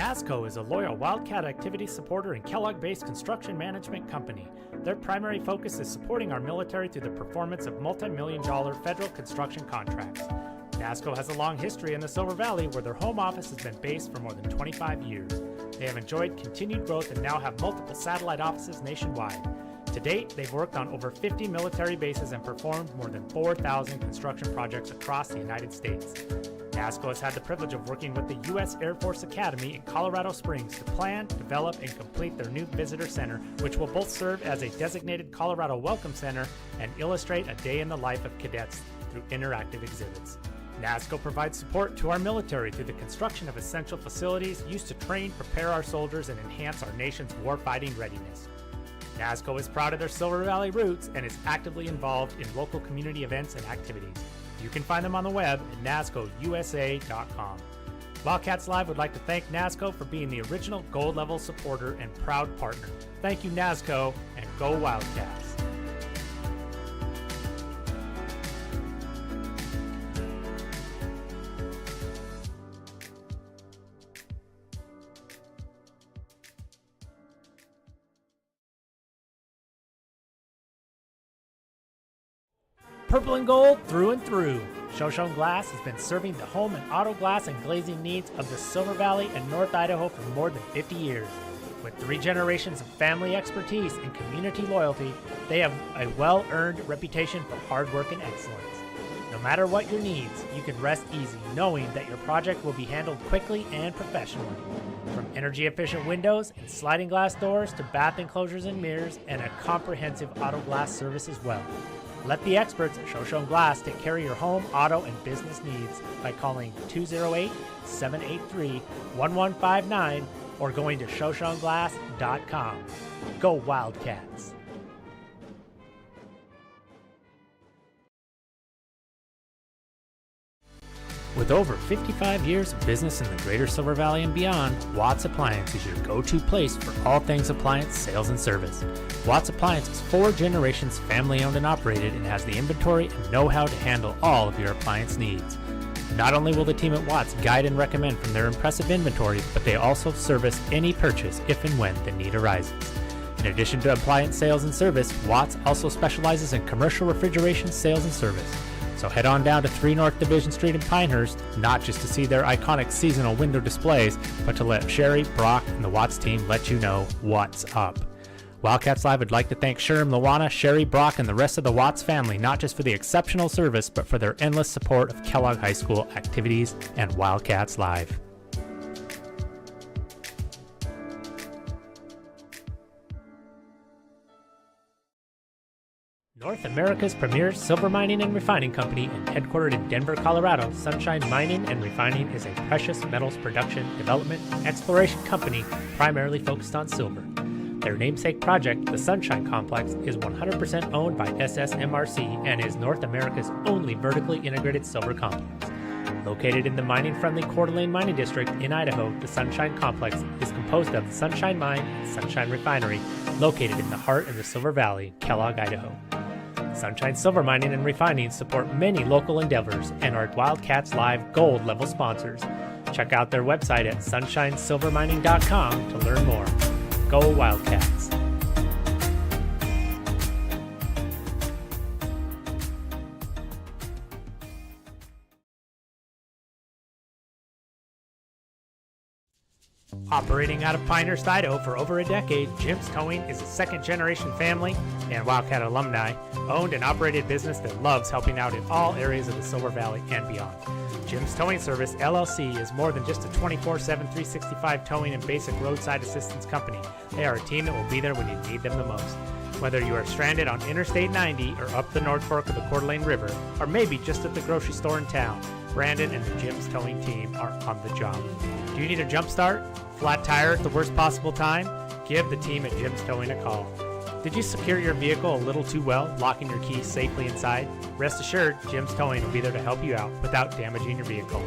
Nasco is a loyal Wildcat activity supporter and Kellogg-based construction management company. Their primary focus is supporting our military through the performance of multi-million-dollar federal construction contracts. Nasco has a long history in the Silver Valley where their home office has been based for more than 25 years. They have enjoyed continued growth and now have multiple satellite offices nationwide. To date, they've worked on over 50 military bases and performed more than 4,000 construction projects across the United States. Nasco has had the privilege of working with the U.S. Air Force Academy in Colorado Springs to plan, develop, and complete their new visitor center, which will both serve as a designated Colorado Welcome Center and illustrate a day in the life of cadets through interactive exhibits. Nasco provides support to our military through the construction of essential facilities used to train, prepare our soldiers, and enhance our nation's warfighting readiness. Nasco is proud of their Silver Valley roots and is actively involved in local community events and activities. You can find them on the web at nascousa.com. Wildcats Live would like to thank Nasco for being the original gold level supporter and proud partner. Thank you, Nasco, and go Wildcats! Purple and gold through and through. Shon Glass has been serving the home and auto glass and glazing needs of the Silver Valley and North Idaho for more than 50 years. With 3 generations of family expertise and community loyalty, they have a well-earned reputation for hard work and excellence. No matter what your needs, you can rest easy knowing that your project will be handled quickly and professionally. From energy-efficient windows and sliding glass doors to bath enclosures and mirrors and a comprehensive auto glass service as well. Let the experts at Shon Glass take care of your home, auto, and business needs by calling 208-783-1159 or going to shoshonglass.com. Go Wildcats! With over 55 years of business in the greater Silver Valley and beyond, Watts Appliance is your go-to place for all things appliance sales and service. Watts Appliance is 4 generations family-owned and operated and has the inventory and know-how to handle all of your appliance needs. Not only will the team at Watts guide and recommend from their impressive inventory, but they also service any purchase if and when the need arises. In addition to appliance sales and service, Watts also specializes in commercial refrigeration sales and service. So head on down to 3 North Division Street in Pinehurst, not just to see their iconic seasonal window displays, but to let Sherry, Brock, and the Watts team let you know what's up. Wildcats Live would like to thank Sherm, Lawana, Sherry, Brock, and the rest of the Watts family, not just for the exceptional service, but for their endless support of Kellogg High School activities and Wildcats Live. North America's premier silver mining and refining company and headquartered in Denver, Colorado, Sunshine Mining and Refining is a precious metals production, development, and exploration company primarily focused on silver. Their namesake project, the Sunshine Complex, is 100% owned by SSMRC and is North America's only vertically integrated silver complex. Located in the mining-friendly Coeur d'Alene Mining District in Idaho, the Sunshine Complex is composed of the Sunshine Mine and Sunshine Refinery, located in the heart of the Silver Valley, Kellogg, Idaho. Sunshine Silver Mining and Refining support many local endeavors and are Wildcats Live Gold level sponsors. Check out their website at sunshinesilvermining.com to learn more. Go Wildcats! Operating out of Pinehurst, Idaho for over a decade, Jim's Towing is a second-generation family and Wildcat alumni owned and operated business that loves helping out in all areas of the Silver Valley and beyond. Jim's Towing Service, LLC, is more than just a 24/7, 365 towing and basic roadside assistance company. They are a team that will be there when you need them the most. Whether you are stranded on Interstate 90 or up the North Fork of the Coeur d'Alene River, or maybe just at the grocery store in town, Brandon and the Jim's Towing team are on the job. Do you need a jump start? Flat tire at the worst possible time? Give the team at Jim's Towing a call. Did you secure your vehicle a little too well, locking your keys safely inside? Rest assured, Jim's Towing will be there to help you out without damaging your vehicle.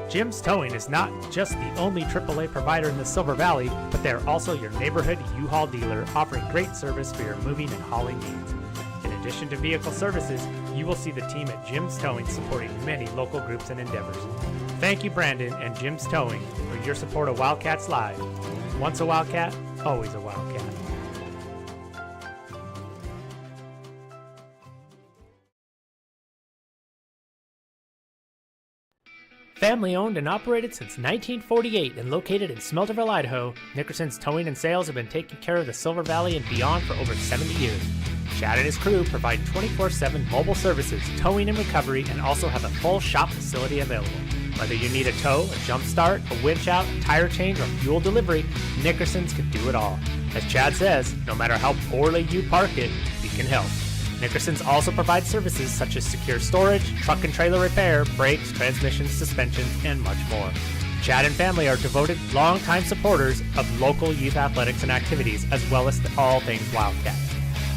Jim's Towing is not just the only AAA provider in the Silver Valley, but they're also your neighborhood U-Haul dealer offering great service for your moving and hauling needs. In addition to vehicle services, you will see the team at Jim's Towing supporting many local groups and endeavors. Thank you, Brandon and Jim's Towing, for your support of Wildcats Live. Once a Wildcat, always a Wildcat. Family owned and operated since 1948 and located in Smelterville, Idaho, Nickerson's Towing and Sales have been taking care of the Silver Valley and beyond for over 70 years. Chad and his crew provide 24/7 mobile services, towing and recovery, and also have a full shop facility available. Whether you need a tow, a jump start, a winch out, a tire change, or fuel delivery, Nickerson's can do it all. As Chad says, no matter how poorly you park it, we can help. Nickerson's also provides services such as secure storage, truck and trailer repair, brakes, transmissions, suspensions, and much more. Chad and family are devoted, longtime supporters of local youth athletics and activities, as well as all things Wildcats.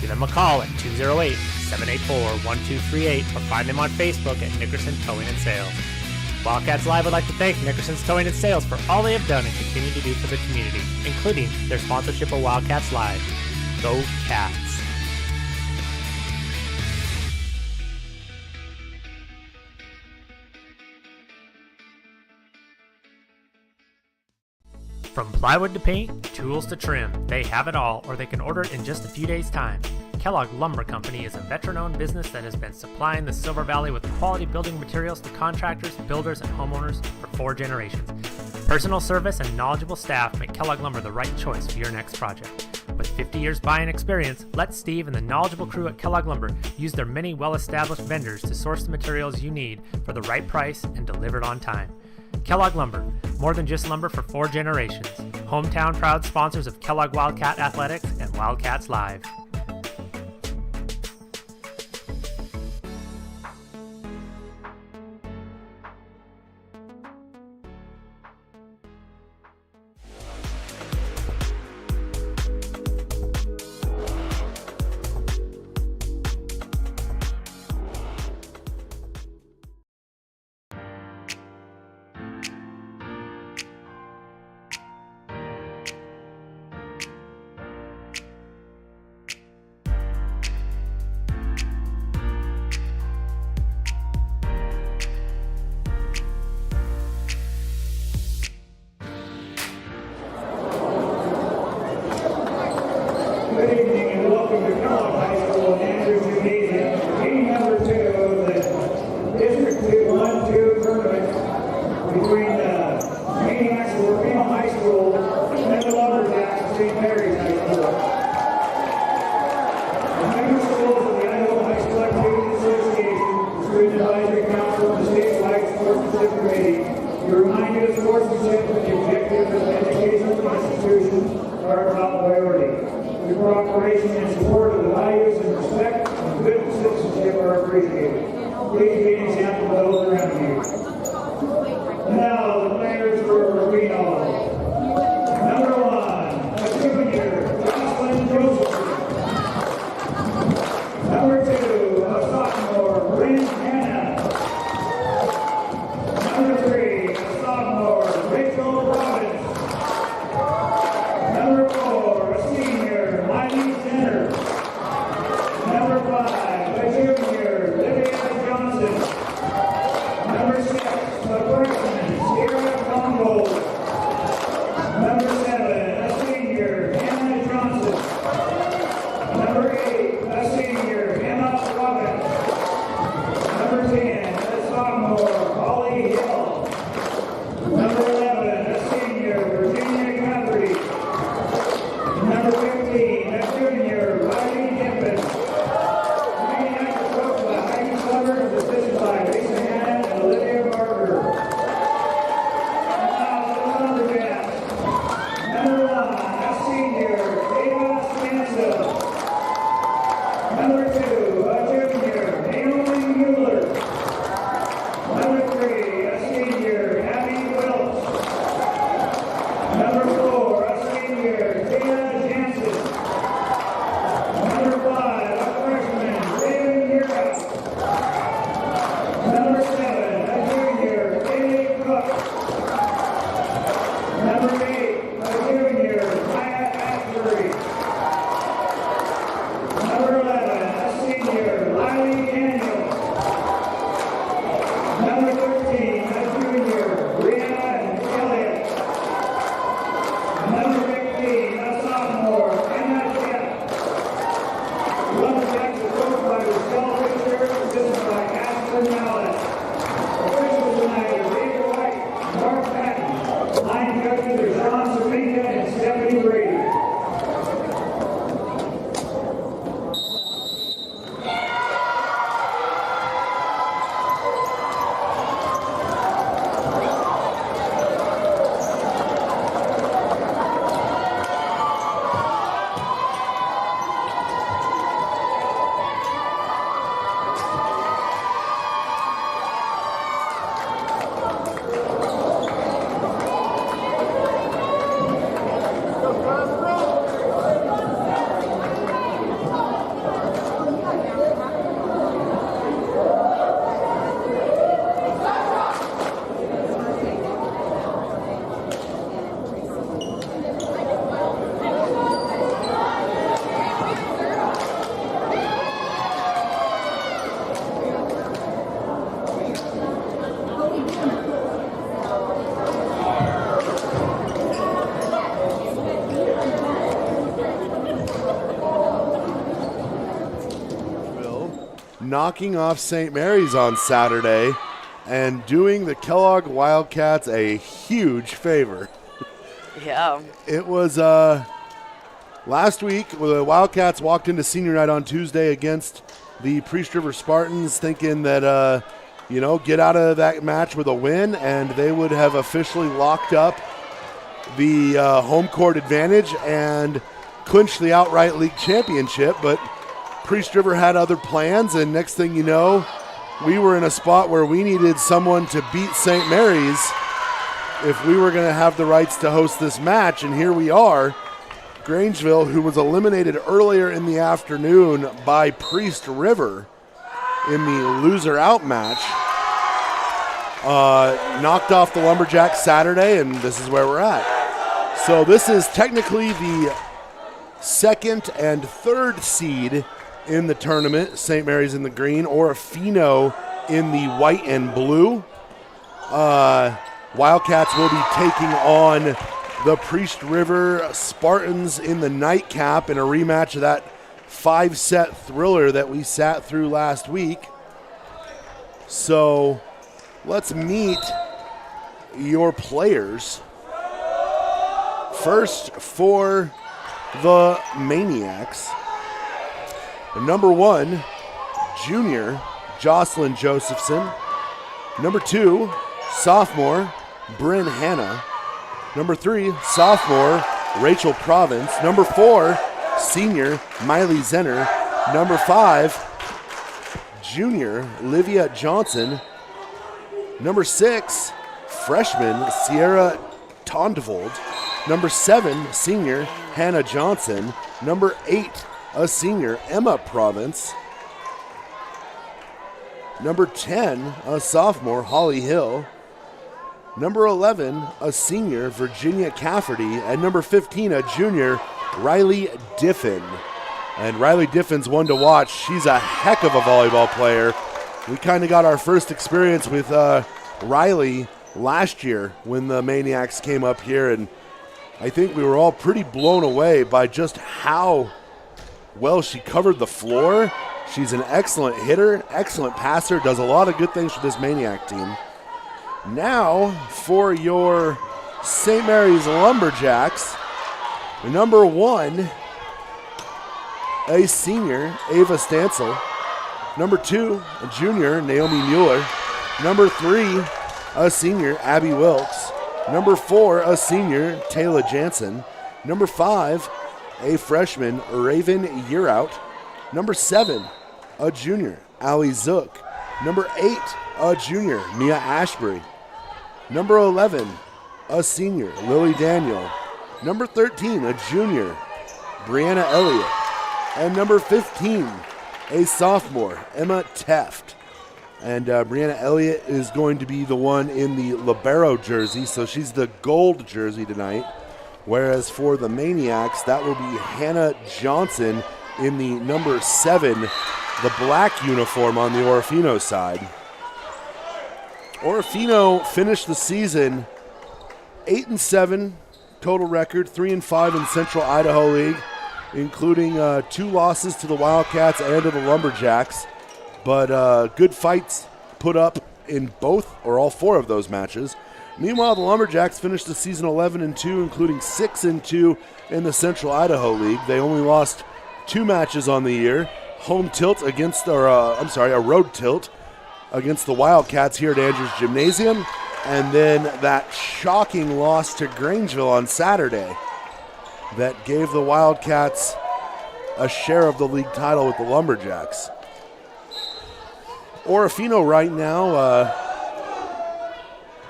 Give them a call at 208-784-1238 or find them on Facebook at Nickerson Towing and Sales. Wildcats Live would like to thank Nickerson's Towing and Sales for all they have done and continue to do for the community, including their sponsorship of Wildcats Live. Go Cats! From plywood to paint, tools to trim, they have it all, or they can order it in just a few days' time. Kellogg Lumber Company is a veteran-owned business that has been supplying the Silver Valley with quality building materials to contractors, builders, and homeowners for 4 generations. Personal service and knowledgeable staff make Kellogg Lumber the right choice for your next project. With 50 years buying experience, let Steve and the knowledgeable crew at Kellogg Lumber use their many well-established vendors to source the materials you need for the right price and delivered on time. Kellogg Lumber, more than just lumber for 4 generations. Hometown proud sponsors of Kellogg Wildcat Athletics and Wildcats Live. Good evening and welcome to Kellogg High School in Andrews, New Hampshire. Game number 2 of the District 1-2 tournament between the Maniacs of Orofino High School and the Lumberjacks of St. Mary's High School. The member schools of the Idaho High School Activities Association, the Student Advisory Council, and the statewide Sportsmanship Committee to remind you that sportsmanship and the objectives of educational institutions are a top priority. Your cooperation and support of the values and respect and good citizenship are appreciated. Please be an example to those around you. Now, the players for Orofino. Number 1, a junior, Jocelyn Joseph. Number 2, a sophomore, Bryn Hannah. Number 3, a sophomore, Rachel Robbins. Number 4, a senior, Heidi Center. Number 5, a junior, Lydia Johnson. Number 6, knocking off St. Mary's on Saturday and doing the Kellogg Wildcats a huge favor. Yeah. It was last week, the Wildcats walked into senior night on Tuesday against the Priest River Spartans thinking that, get out of that match with a win, and they would have officially locked up the home court advantage and clinched the outright league championship. But Priest River had other plans, and next thing you know, we were in a spot where we needed someone to beat St. Mary's if we were going to have the rights to host this match, and here we are. Grangeville, who was eliminated earlier in the afternoon by Priest River in the loser-out match, knocked off the Lumberjacks Saturday, and this is where we're at. So this is technically the second and third seed in the tournament. St. Mary's in the green, Orofino in the white and blue. Wildcats will be taking on the Priest River Spartans in the nightcap in a rematch of that 5-set thriller that we sat through last week. So let's meet your players. First for the Maniacs, number 1, junior Jocelyn Josephson. Number 2, sophomore Bryn Hanna. Number 3, sophomore Rachel Province. Number 4, senior Miley Zenner. Number 5, junior Livia Johnson. Number 6, freshman Sierra Tondvold. Number 7, senior Hannah Johnson. Number 8, a senior Emma Province. Number 10, a sophomore Holly Hill. Number 11, a senior Virginia Cafferty. And number 15, a junior Riley Diffin. And Riley Diffin's one to watch. She's a heck of a volleyball player. We kind of got our first experience with Riley last year when the Maniacs came up here, and I think we were all pretty blown away by just how well she covered the floor. She's an excellent hitter, excellent passer, does a lot of good things for this Maniac team. Now for your St. Mary's Lumberjacks, number 1, a senior Ava Stansel. Number 2, a junior Naomi Mueller. Number 3, a senior Abby Wilkes. Number 4, a senior Taylor Jansen. Number 5, a freshman Raven Yearout. Number 7, a junior Allie Zook. Number 8, a junior Mia Ashbury. Number 11, a senior Lily Daniel. Number 13, a junior Brianna Elliott. And number 15, a sophomore Emma Teft. And Brianna Elliott is going to be the one in the libero jersey, so she's the gold jersey tonight. Whereas for the Maniacs, that will be Hannah Johnson in the number 7, the black uniform on the Orofino side. Orofino finished the season 8-7 total record, 3-5 in Central Idaho League, including 2 losses to the Wildcats and to the Lumberjacks. But good fights put up in both or all 4 of those matches. Meanwhile, the Lumberjacks finished the season 11-2, including 6-2 in the Central Idaho League. They only lost 2 matches on the year. Home tilt against, a road tilt against the Wildcats here at Andrews Gymnasium. And then that shocking loss to Grangeville on Saturday that gave the Wildcats a share of the league title with the Lumberjacks. Orofino right now,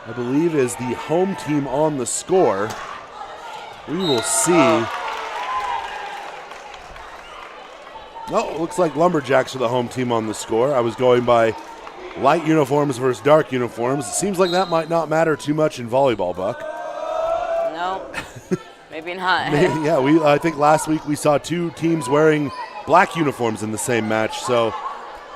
I believe, is the home team on the score. We will see. No, it looks like Lumberjacks are the home team on the score. I was going by light uniforms versus dark uniforms. It seems like that might not matter too much in volleyball, Buck. No, maybe not. Yeah, I think last week we saw 2 teams wearing black uniforms in the same match, so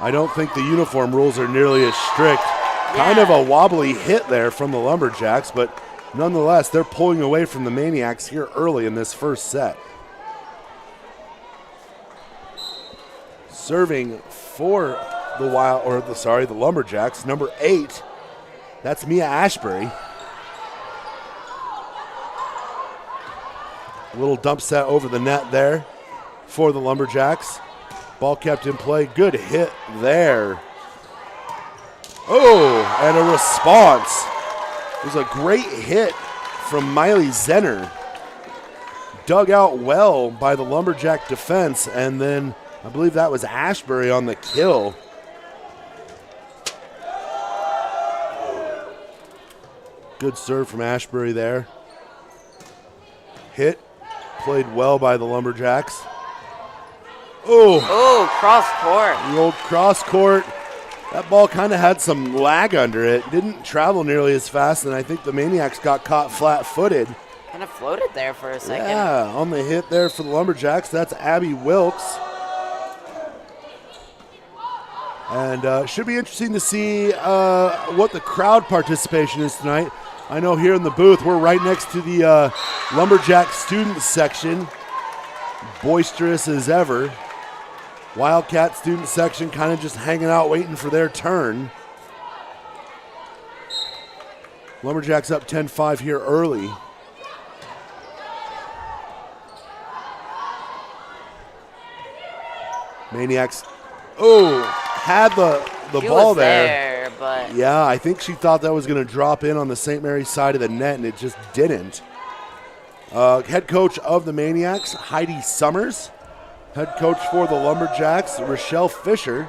I don't think the uniform rules are nearly as strict. Yeah. Kind of a wobbly hit there from the Lumberjacks, but nonetheless, they're pulling away from the Maniacs here early in this first set. Serving for the Lumberjacks. Number 8, that's Mia Ashbury. A little dump set over the net there for the Lumberjacks. Ball kept in play. Good hit there. Oh, and a response. It was a great hit from Miley Zenner. Dug out well by the Lumberjack defense, and then I believe that was Ashbury on the kill. Good serve from Ashbury there. Hit. Played well by the Lumberjacks. Oh, cross court. The old cross court. That ball kind of had some lag under it. Didn't travel nearly as fast, and I think the Maniacs got caught flat-footed. Kind of floated there for a second. Yeah, on the hit there for the Lumberjacks. That's Abby Wilkes. And should be interesting to see what the crowd participation is tonight. I know here in the booth, we're right next to the Lumberjack student section. Boisterous as ever. Wildcat student section kind of just hanging out waiting for their turn. Lumberjacks up 10-5 here early. Maniacs, had the ball there. But yeah, I think she thought that was going to drop in on the St. Mary's side of the net, and it just didn't. Head coach of the Maniacs, Heidi Summers. Head coach for the Lumberjacks, Rochelle Fisher.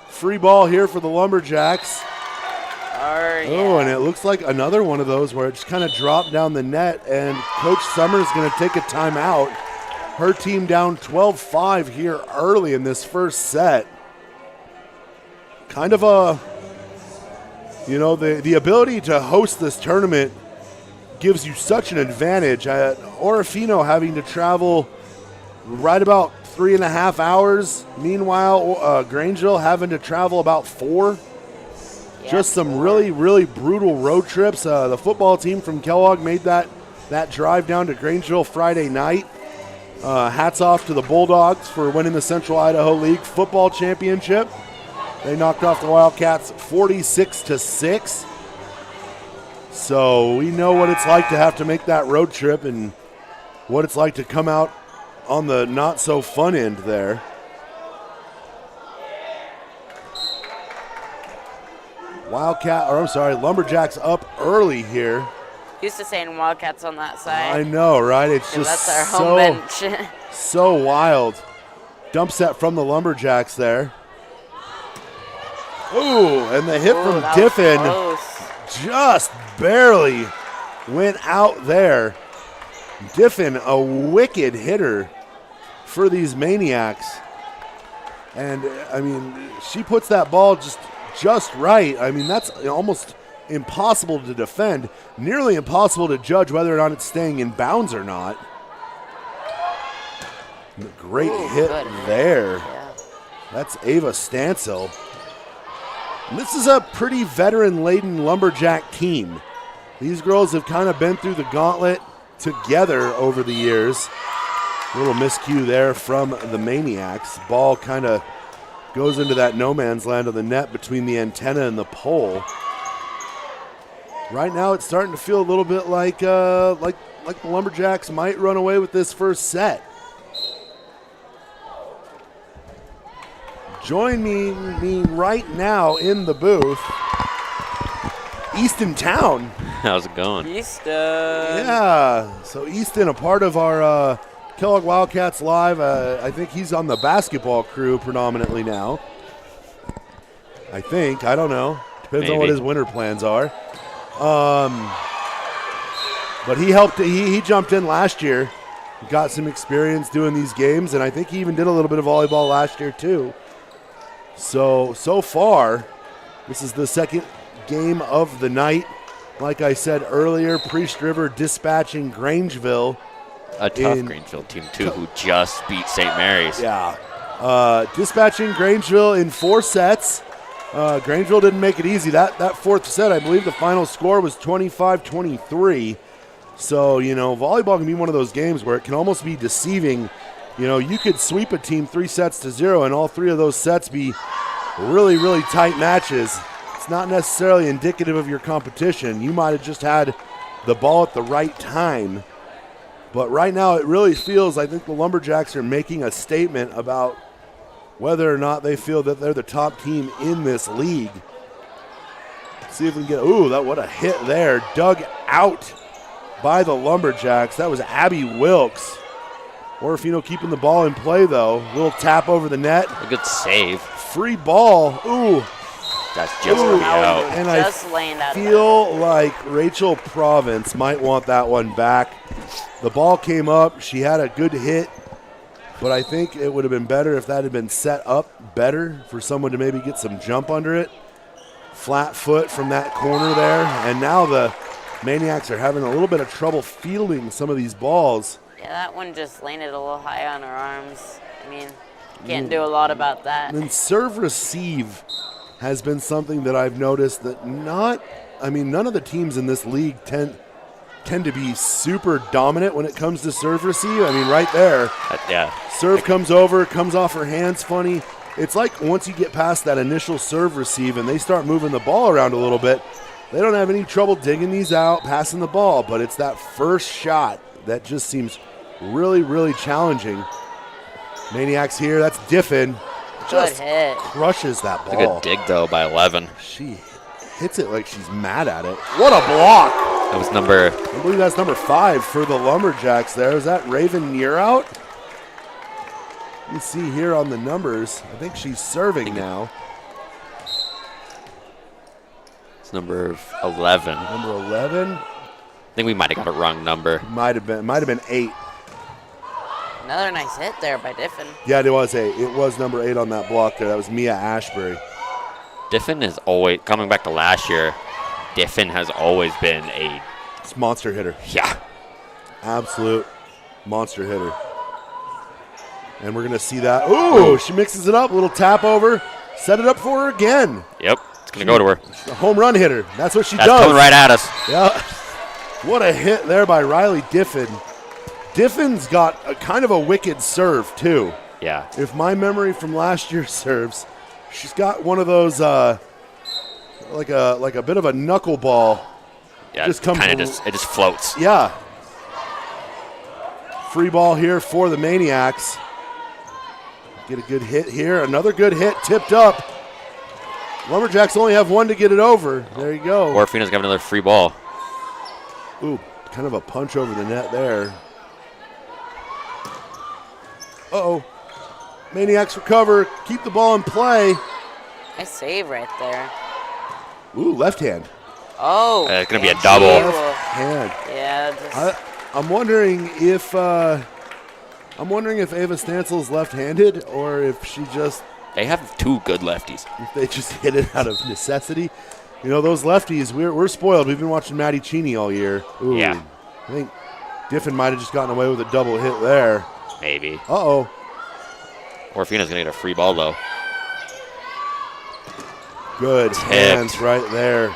Free ball here for the Lumberjacks. And it looks like another one of those where it just kind of dropped down the net, and Coach Summers is going to take a timeout. Her team down 12-5 here early in this first set. Kind of the ability to host this tournament gives you such an advantage. Orofino having to travel right about 3.5 hours. Meanwhile, Grangeville having to travel about 4. Just some really, really brutal road trips. The football team from Kellogg made that drive down to Grangeville Friday night. Hats off to the Bulldogs for winning the Central Idaho League Football Championship. They knocked off the Wildcats 46-6. So we know what it's like to have to make that road trip and what it's like to come out on the not so fun end there. Lumberjacks up early here. Used to saying Wildcats on that side. I know, right? It's just that's our home bench. So wild. Dump set from the Lumberjacks there. And the hit from Diffin just barely went out there. Diffin, a wicked hitter for these Maniacs. And, I mean, she puts that ball just right. I mean, that's almost impossible to defend, nearly impossible to judge whether or not it's staying in bounds or not. Great hit there. Yeah. That's Ava Stansel. And this is a pretty veteran-laden Lumberjack team. These girls have kind of been through the gauntlet together over the years. A little miscue there from the Maniacs. Ball kind of goes into that no man's land of the net between the antenna and the pole. Right now, it's starting to feel a little bit like the Lumberjacks might run away with this first set. Join me right now in the booth, Easton Town. How's it going? Easton. Yeah, so Easton, a part of our Kellogg Wildcats Live. I think he's on the basketball crew predominantly now. I don't know. Depends on what his winter plans are. But he helped. He jumped in last year, got some experience doing these games, and I think he even did a little bit of volleyball last year too. So far, this is the second game of the night. Like I said earlier, Priest River dispatching Grangeville. A tough Grangeville team, too, who just beat St. Mary's. Yeah. Dispatching Grangeville in 4 sets. Grangeville didn't make it easy. That fourth set, I believe the final score was 25-23. So, volleyball can be one of those games where it can almost be deceiving You know, you could sweep a team 3-0 and all 3 of those sets be really, really tight matches. It's not necessarily indicative of your competition. You might have just had the ball at the right time. But right now it really feels, I think the Lumberjacks are making a statement about whether or not they feel that they're the top team in this league. See if we can get, what a hit there. Dug out by the Lumberjacks. That was Abby Wilkes. Orofino keeping the ball in play, though. Little tap over the net. A good save. Free ball. Ooh. That's just out. And Just I laying out feel like Rachel Province might want that one back. The ball came up. She had a good hit, but I think it would have been better if that had been set up better for someone to maybe get some jump under it. Flat foot from that corner there, and now the Maniacs are having a little bit of trouble fielding some of these balls. Yeah, that one just landed a little high on her arms. I mean, can't do a lot about that. And serve receive has been something that I've noticed that none of the teams in this league tend to be super dominant when it comes to serve receive. I mean, right there. Yeah. Serve comes over, comes off her hands funny. It's like once you get past that initial serve receive and they start moving the ball around a little bit, they don't have any trouble digging these out, passing the ball, but it's that first shot that just seems really, really challenging. Maniacs here, that's Diffin. Just hit. crushes that ball. It's a good dig, though, by 11. She hits it like she's mad at it. What a block. That was I believe that's number 5 for the Lumberjacks there. Is that Raven Nearout? You can see here on the numbers. I think she's serving now. It's number 11. Number 11? I think we might have got a wrong number. Might have been 8. Another nice hit there by Diffin. Yeah, it was 8. It was number 8 on that block there. That was Mia Ashbury. Diffin is always, coming back to last year, Diffin has always been a Monster hitter. Yeah. Absolute monster hitter. And we're going to see that. Ooh, she mixes it up. A little tap over. Set it up for her again. Yep. It's going to go to her. A home run hitter. That's what she That's does. coming right at us. Yeah. What a hit there by Riley Diffin. Diffin's got a kind of a wicked serve, too. Yeah. If my memory from last year's serves, she's got one of those like a bit of a knuckleball. Yeah, just comes it just floats. Yeah. Free ball here for the Maniacs. Get a good hit here. Another good hit tipped up. Lumberjacks only have one to get it over. There you go. Orofino's got another free ball. Ooh, kind of a punch over the net there. Uh-oh. Maniacs recover. Keep the ball in play. Nice save right there. Ooh, left hand. Oh. It's going to be a and double. she will- Left hand. Yeah, I'm wondering if Ava Stansel's left-handed or if she just They have two good lefties. if they just hit it out of necessity. You know, those lefties, we're spoiled. We've been watching Maddie Cheney all year. Ooh, Yeah. I think Diffin might have just gotten away with a double hit there. Maybe. Uh-oh. Orofino's going to get a free ball, though. Good Tipped. hands right there.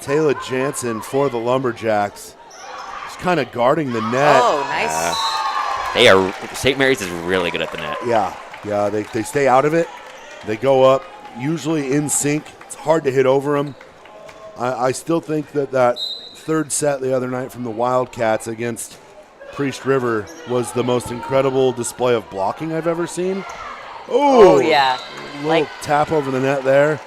Taylor Jansen for the Lumberjacks. Just kind of guarding the net. Oh, nice. St. Mary's is really good at the net. Yeah, they stay out of it. They go up, usually in sync. It's hard to hit over them. I still think that third set the other night from the Wildcats against Priest River was the most incredible display of blocking I've ever seen. Oh, yeah. Little tap over the net there.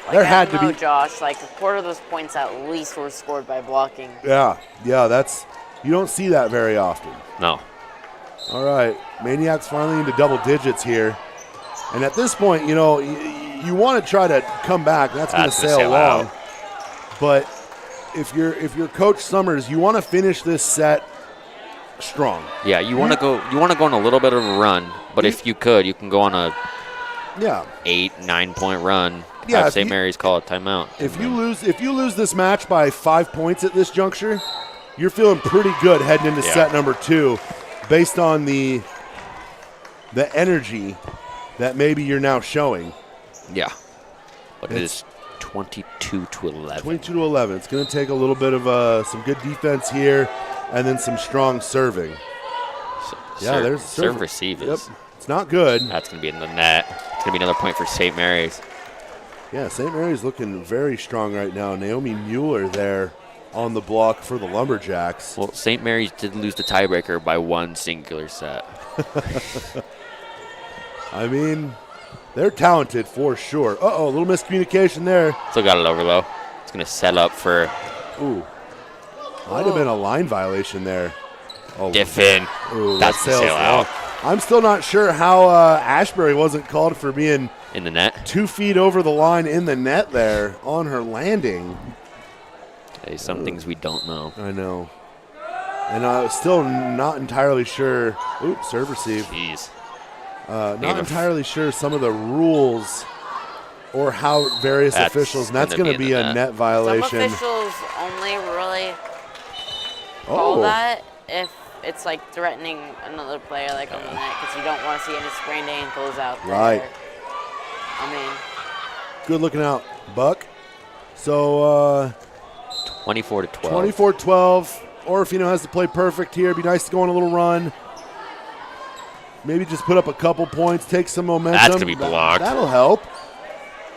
Like, There I had don't to know, be. Josh, like a quarter of those points at least were scored by blocking. Yeah, that's you don't see that very often. No. All right, Maniacs finally into double digits here, and at this point, you know, you want to try to come back. That's going to sail long. out. But if you're Coach Summers, you want to finish this set strong. Yeah, you want to go on a little bit of a run, but if you could, you can go on a Yeah. 8-9 point run. Yeah, Have if St. you- Mary's call a timeout. If you lose this match by 5 points at this juncture, you're feeling pretty good heading into set number 2, based on the energy that maybe you're now showing. Yeah. But it is 22-11. 22-11. It's going to take a little bit of some good defense here, and then some strong serving. Yeah, there's serve receive is. Yep, it's not good. That's going to be in the net. It's going to be another point for St. Mary's. Yeah, St. Mary's looking very strong right now. Naomi Mueller there on the block for the Lumberjacks. Well, St. Mary's did lose the tiebreaker by one singular set. I mean, they're talented for sure. Uh-oh, a little miscommunication there. Still got it over, though. It's going to set up for... Ooh. Might have been a line violation there. Oh, Diffin. Ooh, That's the sail out. I'm still not sure how Ashbury wasn't called for being in the net. 2 feet over the line in the net there on her landing. Hey, some things we don't know. I know. And I'm still not entirely sure. Oops, serve receive. Jeez. Not entirely sure some of the rules or how various officials, and that's going to be a net violation. Some officials only really call that if it's like threatening another player like on the net, because you don't want to see any sprained ankles out there. Right. I mean, good looking out, Buck. So 24-12. 24-12. Orofino has to play perfect here. Be nice to go on a little run. Maybe just put up a couple points, take some momentum. That's going to be blocked. That'll help.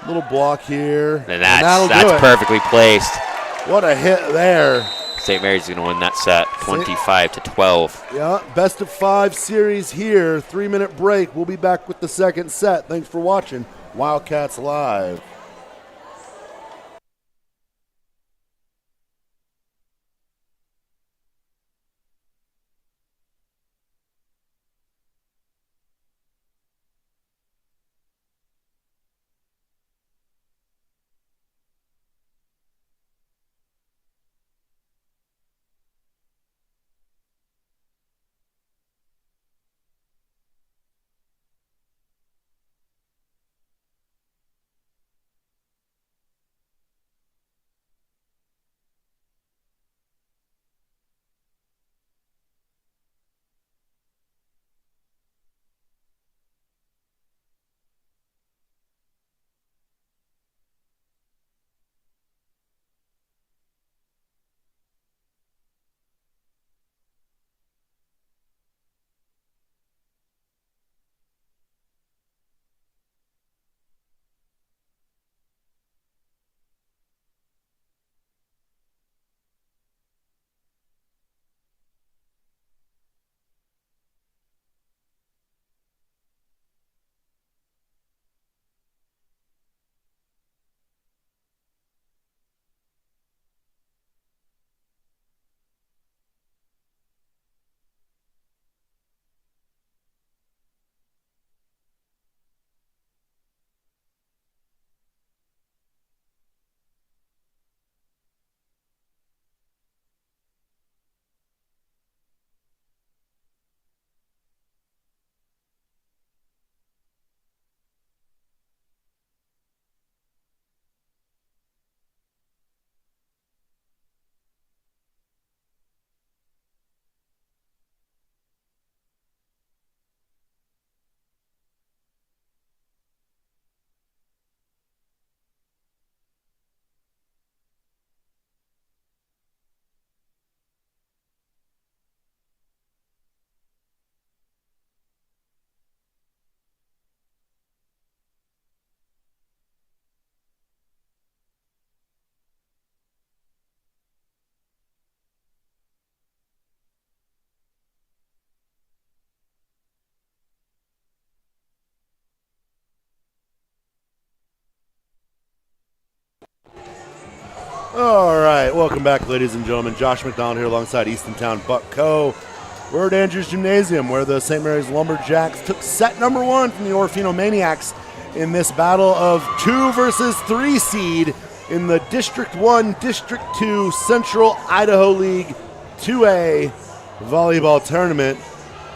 Little block here. And that's perfectly placed. What a hit there. St. Mary's going to win that set, 25-12. Yeah, best of 5 series here. 3-minute break. We'll be back with the second set. Thanks for watching Wildcats Live. All right, welcome back, ladies and gentlemen. Josh McDonald here alongside Eastontown Buck Co. We're at Andrews Gymnasium, where the St. Mary's Lumberjacks took set number 1 from the Orofino Maniacs in this battle of 2 versus 3 seed in the District 1, District 2 Central Idaho League 2A volleyball tournament.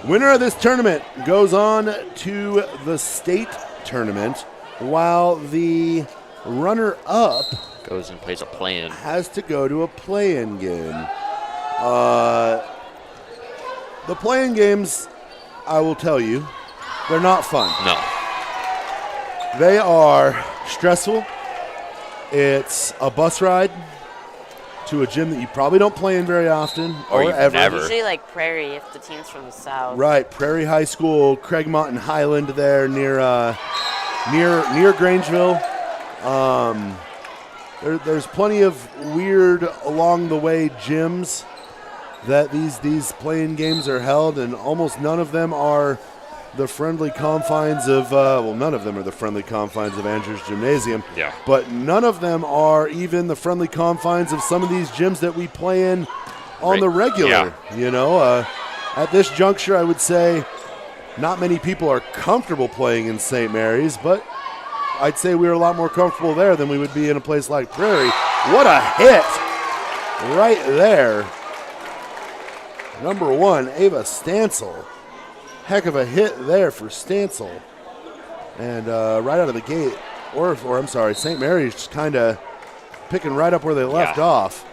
Winner of this tournament goes on to the state tournament, while the runner-up goes and plays a play-in. Has to go to a play-in game. The play-in games, I will tell you, they're not fun. No. They are stressful. It's a bus ride to a gym that you probably don't play in very often Or you've ever. never. Usually like Prairie if the team's from the south. Right, Prairie High School, Craigmont and Highland there near Grangeville. There's plenty of weird along the way gyms that these playing games are held, and almost none of them are the friendly confines of none of them are the friendly confines of Andrews Gymnasium. Yeah. But none of them are even the friendly confines of some of these gyms that we play in on the regular. Yeah. You know, at this juncture, I would say not many people are comfortable playing in St. Mary's, but I'd say we're a lot more comfortable there than we would be in a place like Prairie. What a hit right there. Number 1, Ava Stansel. Heck of a hit there for Stansel. And right out of the gate, or I'm sorry, St. Mary's just kind of picking right up where they left off.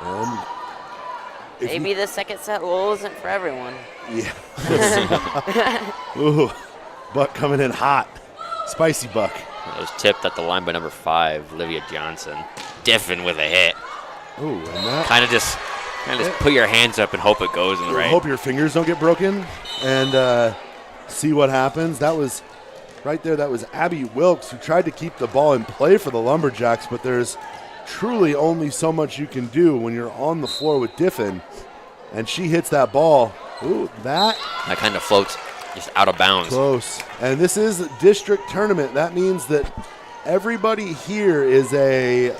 And Maybe the second set wasn't for everyone. Yeah. Ooh, Buck coming in hot. Spicy Buck. It was tipped at the line by number 5, Olivia Johnson. Diffin with a hit. Ooh, and that. Kind of just put your hands up and hope it goes in the right. Hope your fingers don't get broken and see what happens. That was right there. That was Abby Wilkes who tried to keep the ball in play for the Lumberjacks, but there's truly only so much you can do when you're on the floor with Diffin. And she hits that ball. Ooh, that kind of floats just out of bounds. close. And this is a district tournament. That means that everybody here is a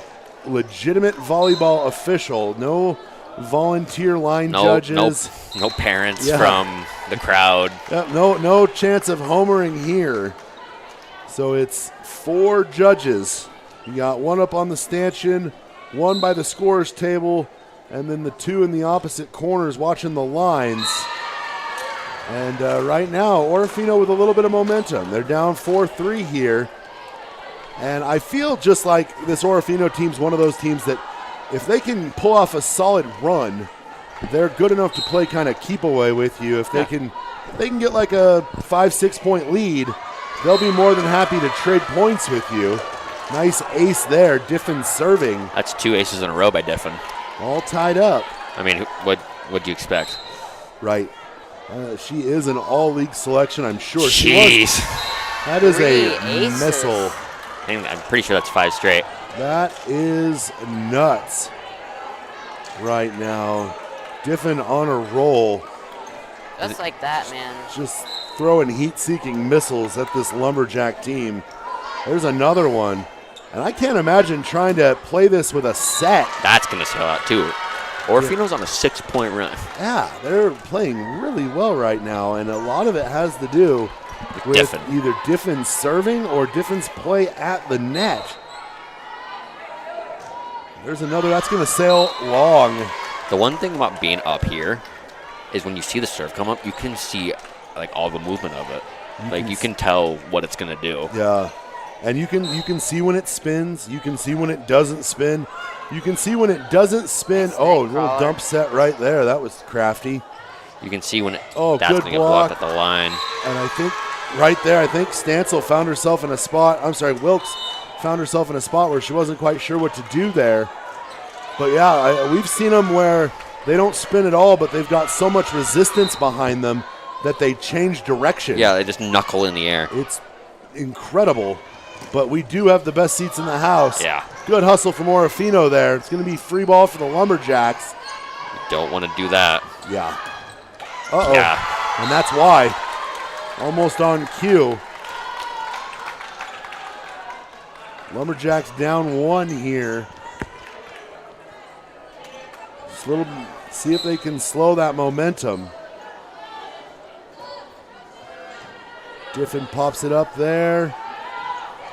legitimate volleyball official. No volunteer line judges. No parents from the crowd. No chance of homering here. So it's 4 judges. You got 1 up on the stanchion, 1 by the scorer's table, and then the 2 in the opposite corners watching the lines. And right now, Orofino with a little bit of momentum. They're down 4-3 here. And I feel just like this Orofino team's one of those teams that if they can pull off a solid run, they're good enough to play kind of keep away with you. If they can get like a 5-6 point lead, they'll be more than happy to trade points with you. Nice ace there, Diffin serving. That's 2 aces in a row by Diffin. All tied up. I mean, what'd you expect? Right. She is an all-league selection, I'm sure. Jeez. That is 3 a aces. missile. I'm pretty sure that's 5 straight. That is nuts right now. Diffin on a roll. Just like that, man. Just throwing heat-seeking missiles at this Lumberjack team. There's another one. And I can't imagine trying to play this with a set. That's going to sell out, too. Orofino's on a 6-point run. Yeah, they're playing really well right now, and a lot of it has to do with Diffin. either Diffin's serving or Diffin's play at the net. There's another that's going to sail long. The one thing about being up here is when you see the serve come up, you can see like all the movement of it. You can tell what it's going to do. Yeah. And you can see when it spins. You can see when it doesn't spin. You can see when it doesn't spin. Oh, a little dump set right there. That was crafty. You can see when that's good going to get block. blocked at the line. And I think right there, Stansel found herself in a spot. I'm sorry, Wilkes found herself in a spot where she wasn't quite sure what to do there. But yeah, we've seen them where they don't spin at all, but they've got so much resistance behind them that they change direction. Yeah, they just knuckle in the air. It's incredible. But we do have the best seats in the house. Yeah. Good hustle from Orofino there. It's going to be free ball for the Lumberjacks. You don't want to do that. Yeah. Uh-oh. Yeah. And that's why. Almost on cue. Lumberjacks down 1 here. Just a little, see if they can slow that momentum. Diffin pops it up there.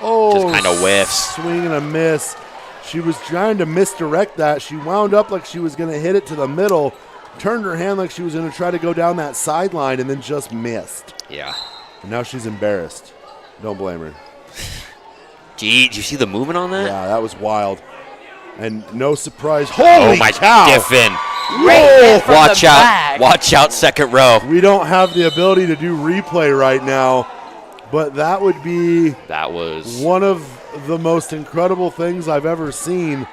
Oh, Just kind of whiffs. Swing and a miss. She was trying to misdirect that. She wound up like she was going to hit it to the middle, turned her hand like she was going to try to go down that sideline, and then just missed. Yeah. And now she's embarrassed. Don't blame her. Gee, did you see the movement on that? Yeah, that was wild. And no surprise. Holy my cow! Diffin. Right from Watch the out. back. Watch out, second row. We don't have the ability to do replay right now, but that would be That was one of the most incredible things I've ever seen.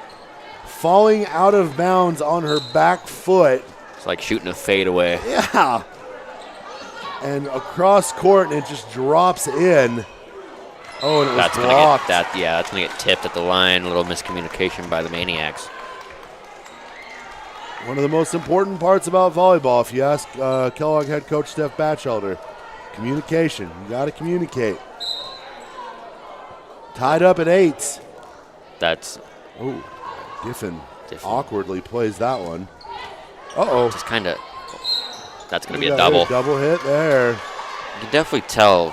Falling out of bounds on her back foot. It's like shooting a fadeaway. Yeah. And across court, and it just drops in. Oh, and it was blocked. That's gonna get tipped at the line. A little miscommunication by the Maniacs. One of the most important parts about volleyball, if you ask Kellogg head coach Steph Batchelder, communication. You got to communicate. Tied up at 8. Giffen awkwardly plays that one. Uh-oh. Just kind of. That's going to be a a double. Double hit there. You can definitely tell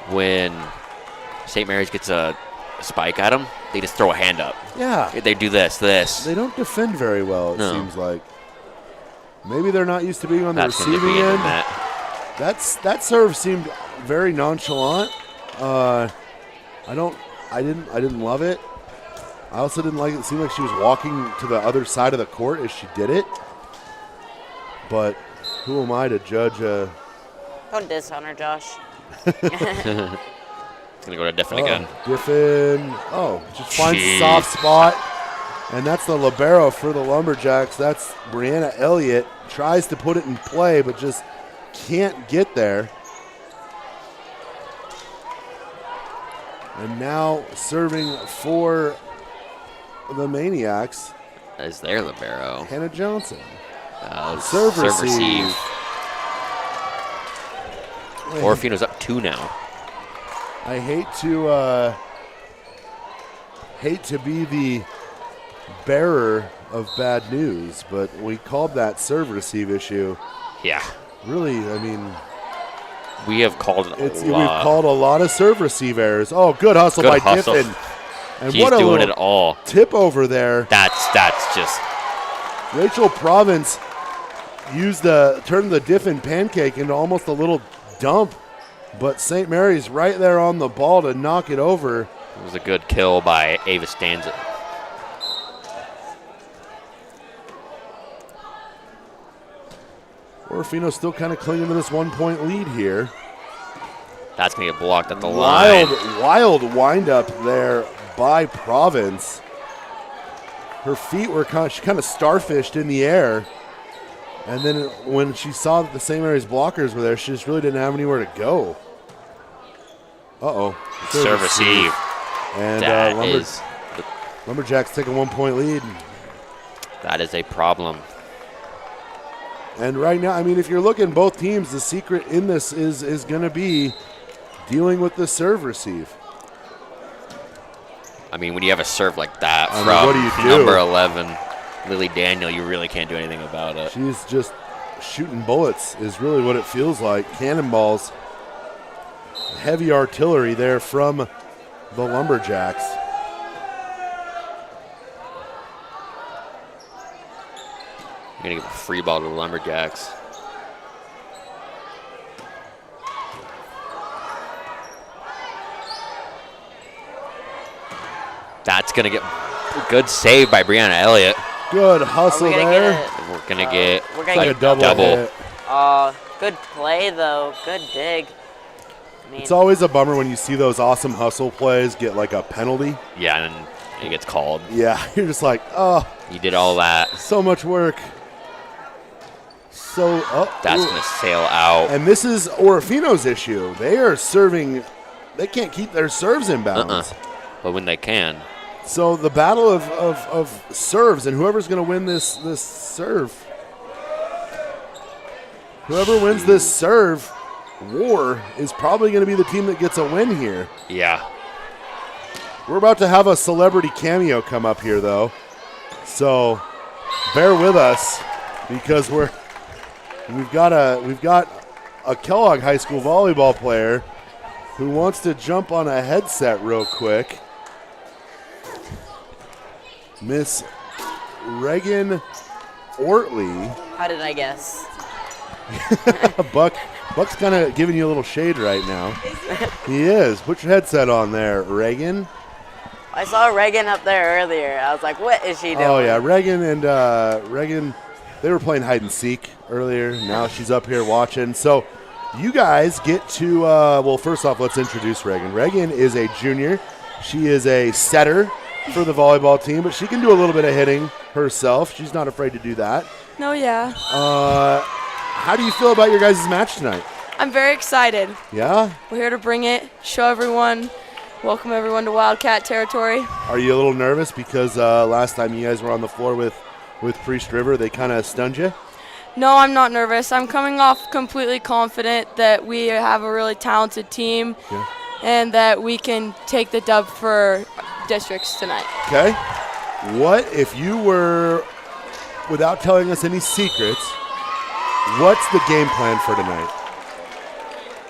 when St. Mary's gets a spike at them, they just throw a hand up. Yeah. They do this. They don't defend very well, it seems like. Maybe they're not used to being on the receiving end. That serve seemed very nonchalant. I didn't love it. I also didn't like it. It seemed like she was walking to the other side of the court as she did it. But who am I to judge? Don't diss on her, Josh. It's going to go to Diffin again. Diffin. Just finds a soft spot. And that's the libero for the Lumberjacks. That's Brianna Elliott. Tries to put it in play, but just can't get there. And now serving for the Maniacs is their libero. Hannah Johnson. Serve receive. Orofino's up 2 now. I hate to be the bearer of bad news, but we called that serve receive issue. Yeah. Really, I mean, we have called it a lot. We've called a lot of serve receive errors. Oh, good hustle by Diffin. And she's what a doing it all. Tip over there. That's just. Rachel Province turned the Diffin pancake into almost a little dump, but St. Mary's right there on the ball to knock it over. It was a good kill by Ava Stanza. Orofino still kind of clinging to this 1-point lead here. That's going to get blocked at the line. Wild wind-up there by Province. Her feet were she kind of starfished in the air. And then when she saw that the St. Mary's blockers were there, she just really didn't have anywhere to go. Uh-oh. Serve receive. And Lumberjacks take a 1-point lead. That is a problem. And right now, I mean, if you're looking both teams, the secret in this is going to be dealing with the serve receive. I mean, when you have a serve like that from what do you do? Number 11, Lily Daniel, you really can't do anything about it. She's just shooting bullets is really what it feels like. Cannonballs. Heavy artillery there from the Lumberjacks. You're going to give a free ball to the Lumberjacks. That's going to get a good save by Brianna Elliott. Good hustle there. We're going to get a double. Good play, though. Good dig. It's always a bummer when you see those awesome hustle plays get like a penalty. Yeah, and it gets called. Yeah, you're just like, oh. You did all that. So much work. That's going to sail out. And this is Orofino's issue. They are serving. They can't keep their serves in bounds. But when they can. So the battle of serves, and whoever's going to win this serve. Whoever wins this serve war is probably going to be the team that gets a win here. Yeah. We're about to have a celebrity cameo come up here, though. So bear with us because we've got a Kellogg High School volleyball player who wants to jump on a headset real quick. Miss Reagan Ortley. How did I guess? Buck's kind of giving you a little shade right now. He is. Put your headset on there, Reagan. I saw Reagan up there earlier. I was like, what is she doing? Oh, yeah. Reagan, they were playing hide and seek earlier. Now she's up here watching. So you guys get to, well, first off, let's introduce Reagan. Reagan is a junior. She is a setter for the volleyball team, but she can do a little bit of hitting herself. She's not afraid to do that. No, yeah. How do you feel about your guys' match tonight? I'm very excited. Yeah? We're here to bring it, show everyone, welcome everyone to Wildcat territory. Are you a little nervous because last time you guys were on the floor with Priest River, they kind of stunned you? No, I'm not nervous. I'm coming off completely confident that we have a really talented team and that we can take the dub for districts tonight. Okay. What if you were, without telling us any secrets, what's the game plan for tonight?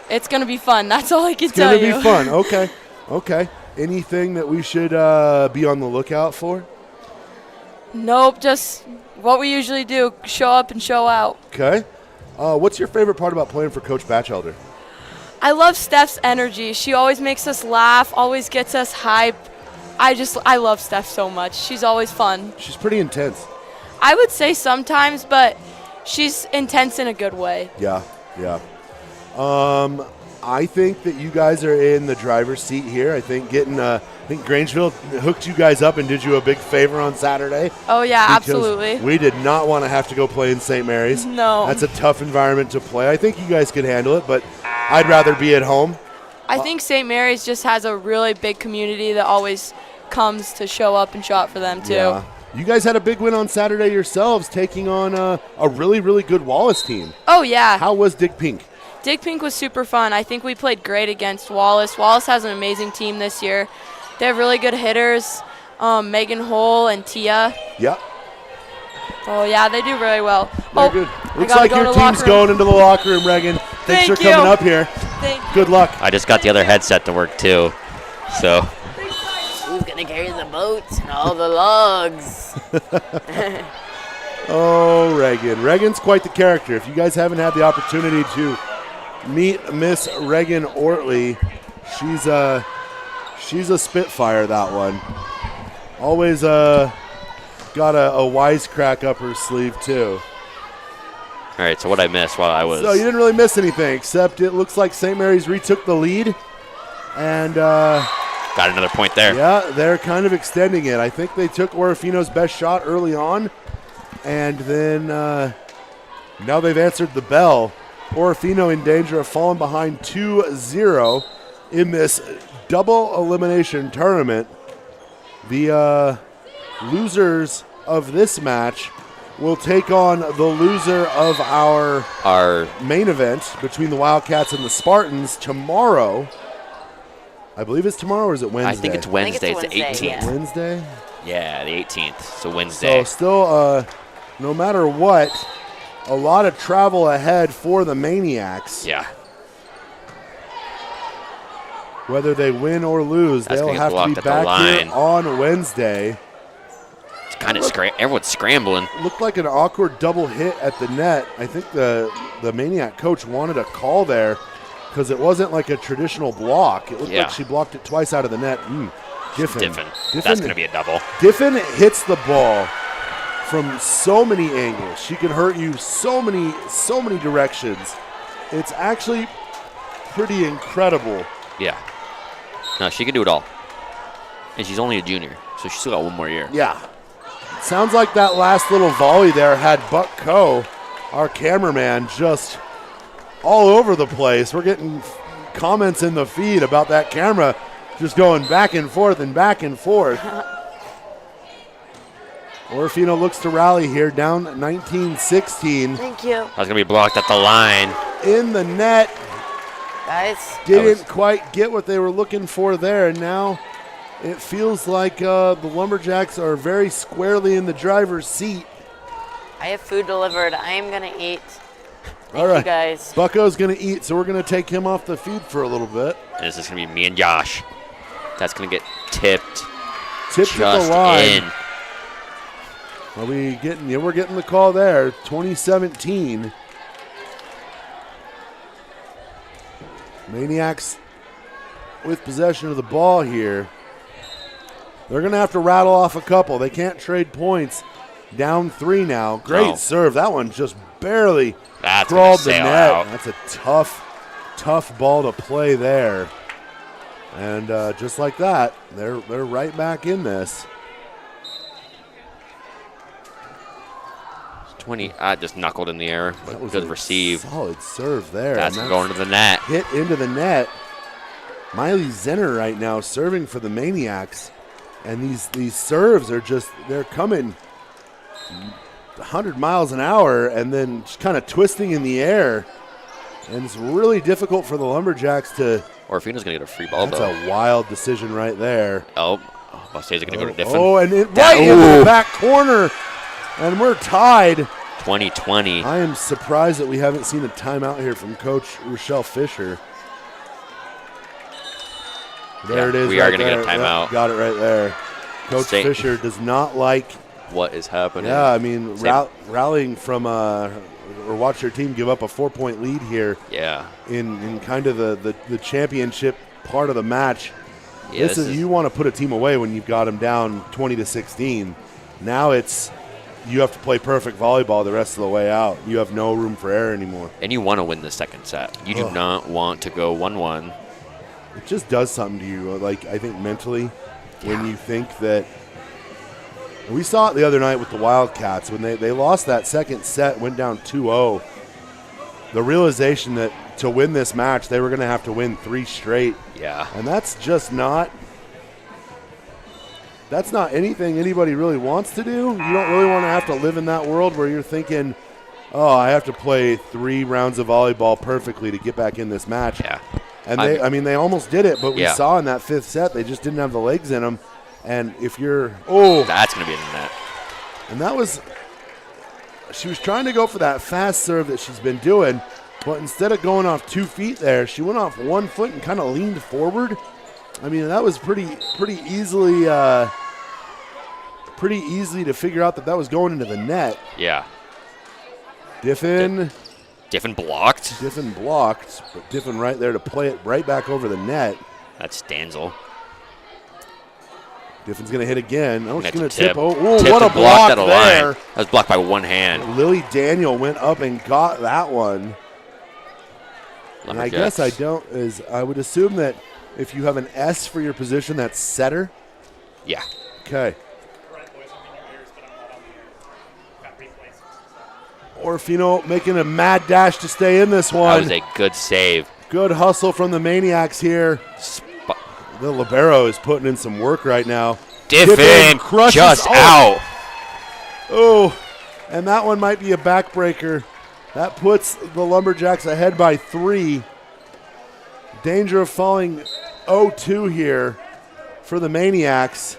It's going to be fun. That's all I can tell you. It's going to be fun. Okay. Anything that we should be on the lookout for? Nope, just what we usually do, show up and show out. Okay. What's your favorite part about playing for Coach Batchelder? I love Steph's energy. She always makes us laugh, always gets us hype. I love Steph so much. She's always fun. She's pretty intense. I would say sometimes, but she's intense in a good way. Yeah. I think that you guys are in the driver's seat here. I think Grangeville hooked you guys up and did you a big favor on Saturday. Oh, yeah, absolutely. We did not want to have to go play in St. Mary's. No. That's a tough environment to play. I think you guys could handle it, but I'd rather be at home. I think St. Mary's just has a really big community that always comes to show up and show out for them, too. Yeah. You guys had a big win on Saturday yourselves, taking on a really, really good Wallace team. Oh, yeah. How was Dig Pink? Dig Pink was super fun. I think we played great against Wallace. Wallace has an amazing team this year. They have really good hitters, Megan Hole and Tia. Yeah. Oh, yeah, they do really well. They're good. Looks like your team's going into the locker room, Reagan. Thanks for coming up here. Good luck. I just got the other headset to work, too. So. Who's going to carry the boats and all the logs? Oh, Reagan. Reagan's quite the character. If you guys haven't had the opportunity to meet Miss Reagan Ortley, she's a spitfire, that one. Always got a wisecrack up her sleeve, too. All right, so what I missed while I was... So you didn't really miss anything, except it looks like St. Mary's retook the lead. And... got another point there. Yeah, they're kind of extending it. I think they took Orofino's best shot early on. And then now they've answered the bell. Orofino in danger of falling behind 2-0 in this double elimination tournament. The losers of this match will take on the loser of our main event between the Wildcats and the Spartans tomorrow. I believe it's tomorrow, or is it Wednesday? I think it's Wednesday. It's the 18th. Yeah. Wednesday? Yeah, the 18th. So Wednesday. So still, no matter what, a lot of travel ahead for the Maniacs. Yeah. Whether they win or lose, they'll have to be back here on Wednesday. It's kind of everyone's scrambling. Looked like an awkward double hit at the net. I think the Maniac coach wanted a call there because it wasn't like a traditional block. It looked like she blocked it twice out of the net. Diffin. That's going to be a double. Diffin hits the ball from so many angles. She can hurt you so many directions. It's actually pretty incredible. Yeah. No, she can do it all. And she's only a junior, so she's still got one more year. Yeah. Sounds like that last little volley there had Buck Coe, our cameraman, just all over the place. We're getting comments in the feed about that camera just going back and forth and back and forth. Orofino looks to rally here, down 19-16. Thank you. I was going to be blocked at the line. In the net. Guys. Didn't quite get what they were looking for there, and now it feels like the Lumberjacks are very squarely in the driver's seat. I have food delivered. I am going to eat. All right. You guys. Bucko's going to eat, so we're going to take him off the feed for a little bit. And this is going to be me and Josh. That's going to get tipped. Tipped at the line. Are we getting? Yeah, we're getting the call there. 2017. Maniacs with possession of the ball here. They're going to have to rattle off a couple. They can't trade points. Down 3 now. Great serve. That one just barely crawled the net. That's a tough ball to play there. And just like that, they're right back in this. 20, just knuckled in the air, but good receive. Solid serve there. That's going to the net. Hit into the net. Miley Zenner right now serving for the Maniacs. And these serves are they're coming 100 miles an hour and then just kind of twisting in the air. And it's really difficult for the Lumberjacks to. Orofino's going to get a free ball, That's though. a wild decision right there. Oh, Bostey's going to go to Diffin. Oh, and right into the back corner. And we're tied. 20-20. I am surprised that we haven't seen a timeout here from Coach Rochelle Fisher. There it is. We are going to get a timeout. Yep, got it right there. Coach Fisher does not like what is happening. Yeah, I mean, rallying from or watch your team give up a 4-point lead here. Yeah. In kind of the championship part of the match. Yeah, you want to put a team away when you've got them down 20-16. Now it's you have to play perfect volleyball the rest of the way out. You have no room for error anymore. And you want to win the second set. You do not want to go 1-1. It just does something to you, like I think mentally, when you think that. We saw it the other night with the Wildcats when they lost that second set, went down 2-0. The realization that to win this match, they were going to have to win 3 straight. Yeah. And that's just not. That's not anything anybody really wants to do. You don't really want to have to live in that world where you're thinking, oh, I have to play 3 rounds of volleyball perfectly to get back in this match. Yeah. And they almost did it, but we Yeah. saw in that 5th set they just didn't have the legs in them. And if you're that's going to be in the net. And that was she was trying to go for that fast serve that she's been doing, but instead of going off 2 feet there, she went off 1 foot and kind of leaned forward. I mean, that was pretty easily to figure out that was going into the net. Yeah. Diffin blocked. Diffin blocked, but Diffin right there to play it right back over the net. That's Stanzel. Diffin's going to hit again. Oh, she's going to tip. tip. Oh, Tip what a block at a there. line. That was blocked by one hand. Lily Daniel went up and got that one. And I guess I would assume that if you have an S for your position, that's setter. Yeah. Okay. Orofino making a mad dash to stay in this one. That was a good save. Good hustle from the Maniacs here. The libero is putting in some work right now. Diffin crushes just out. Oh, and that one might be a backbreaker. That puts the Lumberjacks ahead by 3. Danger of falling 0-2 here for the Maniacs.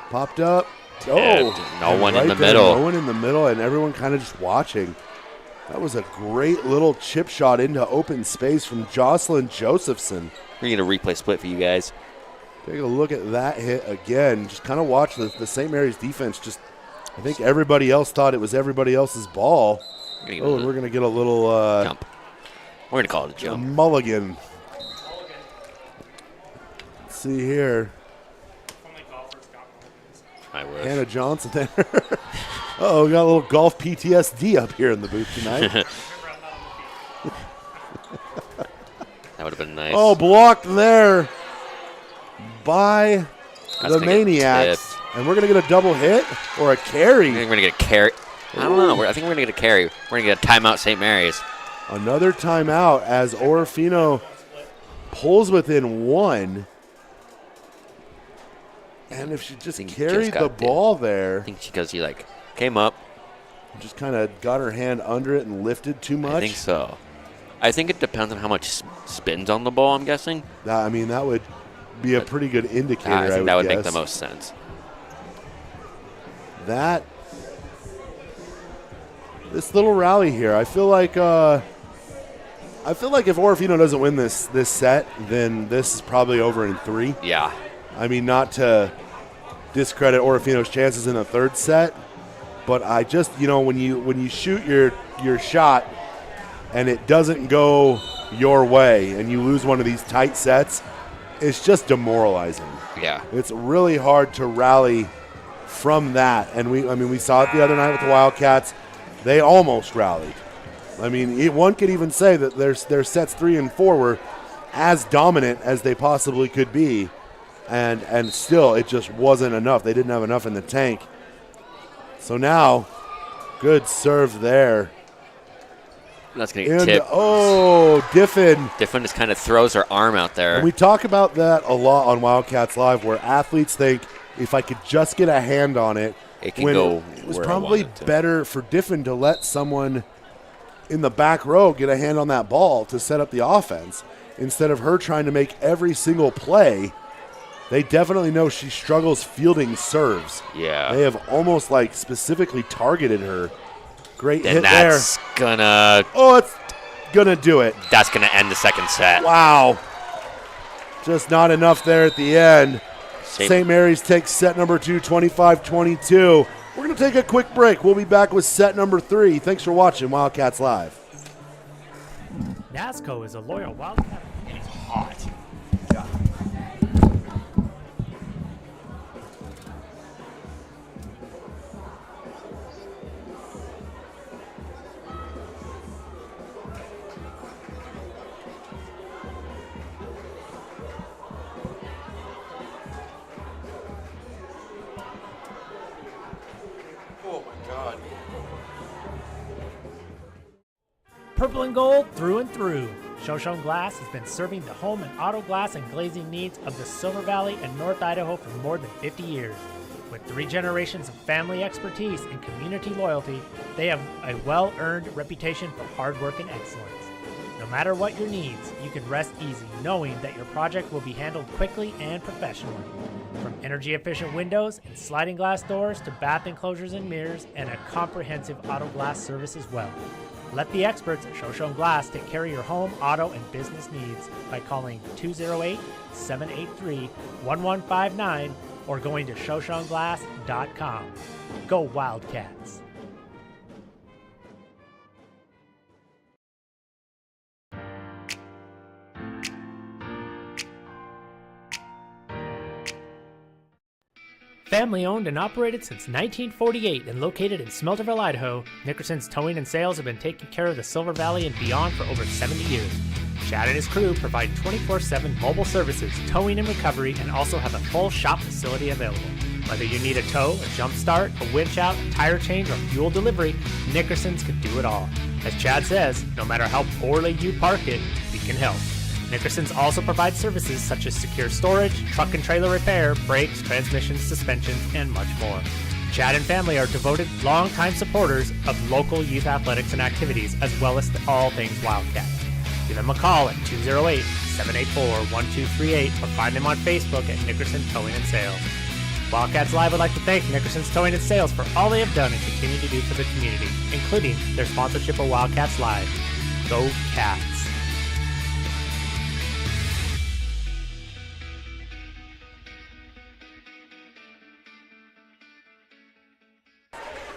Popped up. No one in the middle. No one in the middle, and everyone kind of just watching. That was a great little chip shot into open space from Jocelyn Josephson. We're going to replay split for you guys. Take a look at that hit again. Just kind of watch the St. Mary's defense. I think everybody else thought it was everybody else's ball. And we're going to get a little jump. We're going to call it a jump. Mulligan. Let's see here. I wish. Hannah Johnson there. Uh-oh, we got a little golf PTSD up here in the booth tonight. That would have been nice. Oh, blocked there by the Maniacs. And we're going to get a double hit or a carry. I think we're going to get a carry. I don't know. I think we're going to get a carry. We're going to get a timeout, St. Mary's. Another timeout as Orofino pulls within 1. And if she just carried the ball there. I think because she came up. Just kind of got her hand under it and lifted too much. I think so. I think it depends on how much spins on the ball, I'm guessing. That would be a pretty good indicator, I think that would guess. make the most sense. This little rally here, I feel like if Orofino doesn't win this set, then this is probably over in 3. Yeah. I mean, not to discredit Orofino's chances in the 3rd set, but I just, when you shoot your shot and it doesn't go your way and you lose one of these tight sets, it's just demoralizing. Yeah. It's really hard to rally from that. And we saw it the other night with the Wildcats. They almost rallied. I mean, one could even say that their sets 3 and 4 were as dominant as they possibly could be, and still it just wasn't enough. They didn't have enough in the tank. So now, good serve there. That's going to get tipped. Oh, Diffin. Diffin just kind of throws her arm out there. And we talk about that a lot on Wildcats Live, where athletes think, if I could just get a hand on it, it can go. It was probably better for Diffin to let someone in the back row get a hand on that ball to set up the offense instead of her trying to make every single play. They definitely know she struggles fielding serves. Yeah. They have almost like specifically targeted her. Great hit there. That's gonna. Oh, it's gonna do it. That's gonna end the second set. Wow. Just not enough there at the end. St. Mary's takes set number 2, 25-22. We're going to take a quick break. We'll be back with set number 3. Thanks for watching Wildcats Live. Nasco is a loyal Wildcat. It's hot. Purple and gold through and through. Shon Glass has been serving the home and auto glass and glazing needs of the Silver Valley and North Idaho for more than 50 years. With 3 generations of family expertise and community loyalty, they have a well-earned reputation for hard work and excellence. No matter what your needs, you can rest easy knowing that your project will be handled quickly and professionally. From energy-efficient windows and sliding glass doors to bath enclosures and mirrors and a comprehensive auto glass service as well. Let the experts at Shon Glass take care of your home, auto, and business needs by calling 208-783-1159 or going to shoshonglass.com. Go Wildcats! Family owned and operated since 1948 and located in Smelterville, Idaho, Nickerson's Towing and Sales have been taking care of the Silver Valley and beyond for over 70 years. Chad and his crew provide 24/7 mobile services, towing and recovery, and also have a full shop facility available. Whether you need a tow, a jump start, a winch out, a tire change, or fuel delivery, Nickerson's can do it all. As Chad says, no matter how poorly you park it, we can help. Nickerson's also provides services such as secure storage, truck and trailer repair, brakes, transmissions, suspensions, and much more. Chad and family are devoted, longtime supporters of local youth athletics and activities, as well as all things Wildcat. Give them a call at 208-784-1238 or find them on Facebook at Nickerson Towing and Sales. Wildcats Live would like to thank Nickerson's Towing and Sales for all they have done and continue to do for the community, including their sponsorship of Wildcats Live. Go Cats!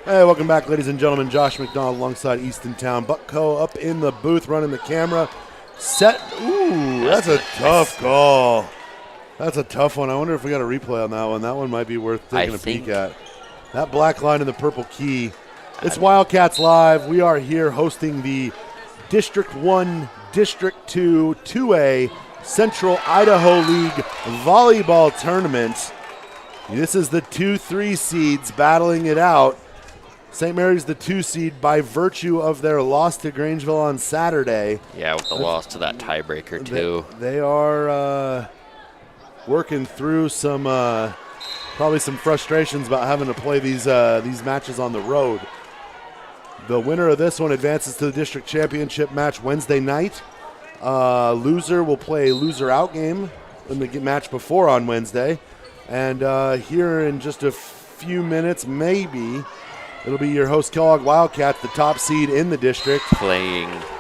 Hey, welcome back, ladies and gentlemen. Josh McDonald alongside Easton Town. Buckco up in the booth running the camera. Set. Ooh, that's a tough call. That's a tough one. I wonder if we got a replay on that one. That one might be worth taking a peek at. That black line in the purple key. It's Wildcats Live. We are here hosting the District 1, District 2, 2A Central Idaho League Volleyball Tournament. This is the 2-3 seeds battling it out. St. Mary's the 2 seed by virtue of their loss to Grangeville on Saturday. Yeah, with the loss to that tiebreaker, too. They are working through some probably some frustrations about having to play these matches on the road. The winner of this one advances to the district championship match Wednesday night. Loser will play a loser-out game in the match before on Wednesday. And here in just a few minutes, maybe, it'll be your host Kellogg Wildcats, the top seed in the district,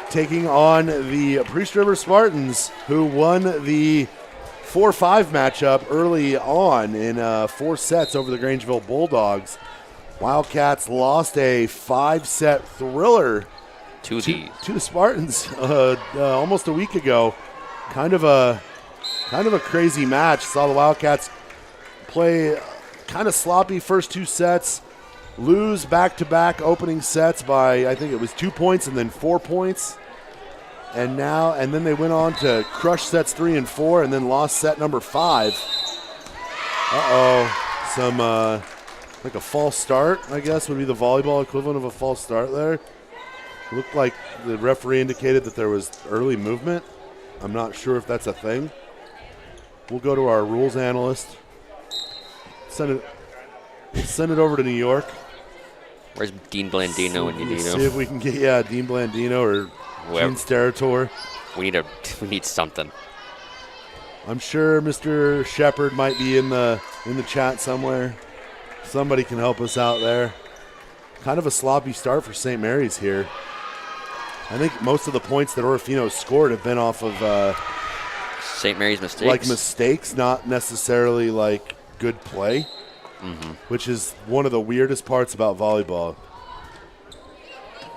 taking on the Priest River Spartans, who won the 4-5 matchup early on in 4 sets over the Grangeville Bulldogs. Wildcats lost a 5-set thriller to the Spartans almost a week ago. Kind of a crazy match. Saw the Wildcats play kind of sloppy first 2 sets, lose back-to-back opening sets by, I think it was 2 points and then 4 points. And then they went on to crush sets 3 and 4 and then lost set number 5. Some like a false start, I guess, would be the volleyball equivalent of a false start there. Looked like the referee indicated that there was early movement. I'm not sure if that's a thing. We'll go to our rules analyst. Send it over to New York. Where's Dean Blandino when you need him? See if we can get Dean Blandino or Gene Sterator. We need something. I'm sure Mr. Shepard might be in the chat somewhere. Somebody can help us out there. Kind of a sloppy start for St. Mary's here. I think most of the points that Orofino scored have been off of St. Mary's mistakes. Like mistakes, not necessarily like good play, which is one of the weirdest parts about volleyball.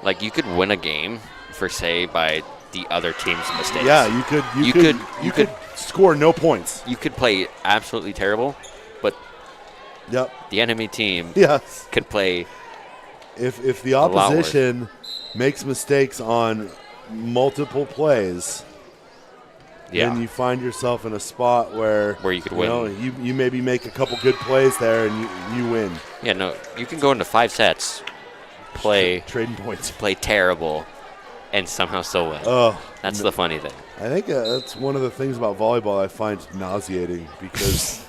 Like you could win a game for say by the other team's mistakes. Yeah, you could score no points. You could play absolutely terrible, but the enemy team could play. If the opposition makes mistakes on multiple plays, then you find yourself in a spot where you could win. You maybe make a couple good plays there and you win. Yeah, no, you can go into 5 sets, trading points, play terrible, and somehow still win. That's the funny thing. I think that's one of the things about volleyball I find nauseating because.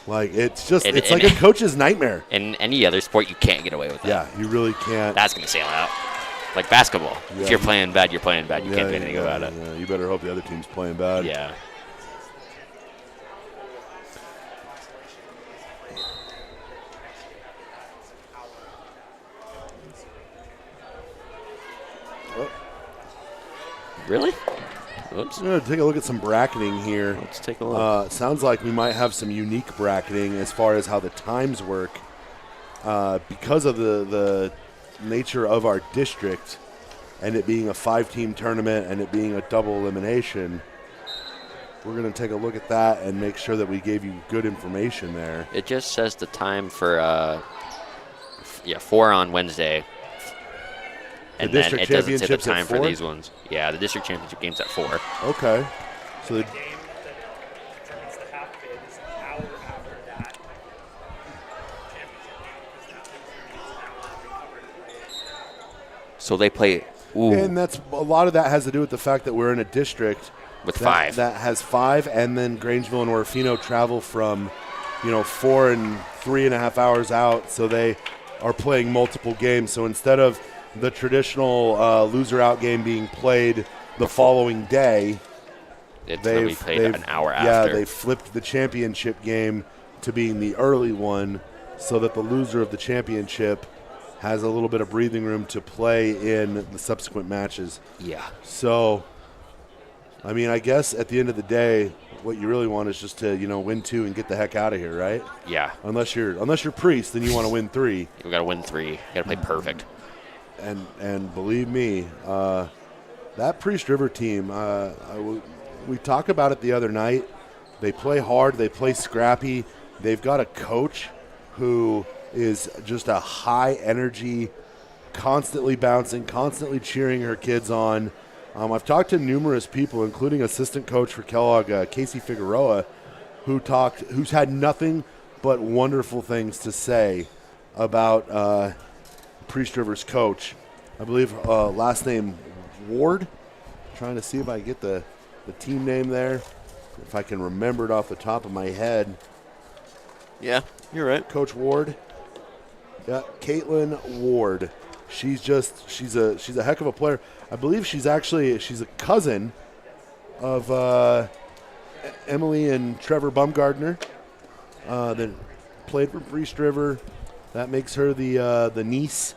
Like, it's like a coach's nightmare. In any other sport, you can't get away with that. Yeah, you really can't. That's going to sail out. Like basketball. Yeah. If you're playing bad, you're playing bad. You can't do anything about it. Yeah, you better hope the other team's playing bad. Yeah. Really? Oops. I'm going to take a look at some bracketing here. Let's take a look. Sounds like we might have some unique bracketing as far as how the times work. Because of the nature of our district and it being a 5-team tournament and it being a double elimination, we're going to take a look at that and make sure that we gave you good information there. It just says the time for 4 on Wednesday. And then it doesn't say the time for these ones. Yeah, the district championship game's at 4. Okay. So the game that determines the half bid is an hour after that championship. So they play. Ooh. And that's a lot of that has to do with the fact that we're in a district with 5 that has 5, and then Grangeville and Orofino travel from, 4 and 3.5 hours out, so they are playing multiple games. So instead of the traditional loser out game being played the following day, they've played an hour after. Yeah, they flipped the championship game to being the early one so that the loser of the championship has a little bit of breathing room to play in the subsequent matches. Yeah. So, I mean, I guess at the end of the day, what you really want is just to, win 2 and get the heck out of here, right? Yeah. Unless you're Priest, then you want to win 3. You got to win 3. You got to play perfect. And believe me, that Priest River team, we talked about it the other night. They play hard. They play scrappy. They've got a coach who is just a high energy, constantly bouncing, constantly cheering her kids on. I've talked to numerous people, including assistant coach for Kellogg, Casey Figueroa, who's had nothing but wonderful things to say about Priest River's coach. I believe last name Ward. Trying to see if I get the team name there, if I can remember it off the top of my head. Yeah, you're right. Coach Ward. Yeah, Caitlin Ward. She's a heck of a player. I believe she's a cousin of Emily and Trevor Bumgardner that played for Priest River. That makes her the niece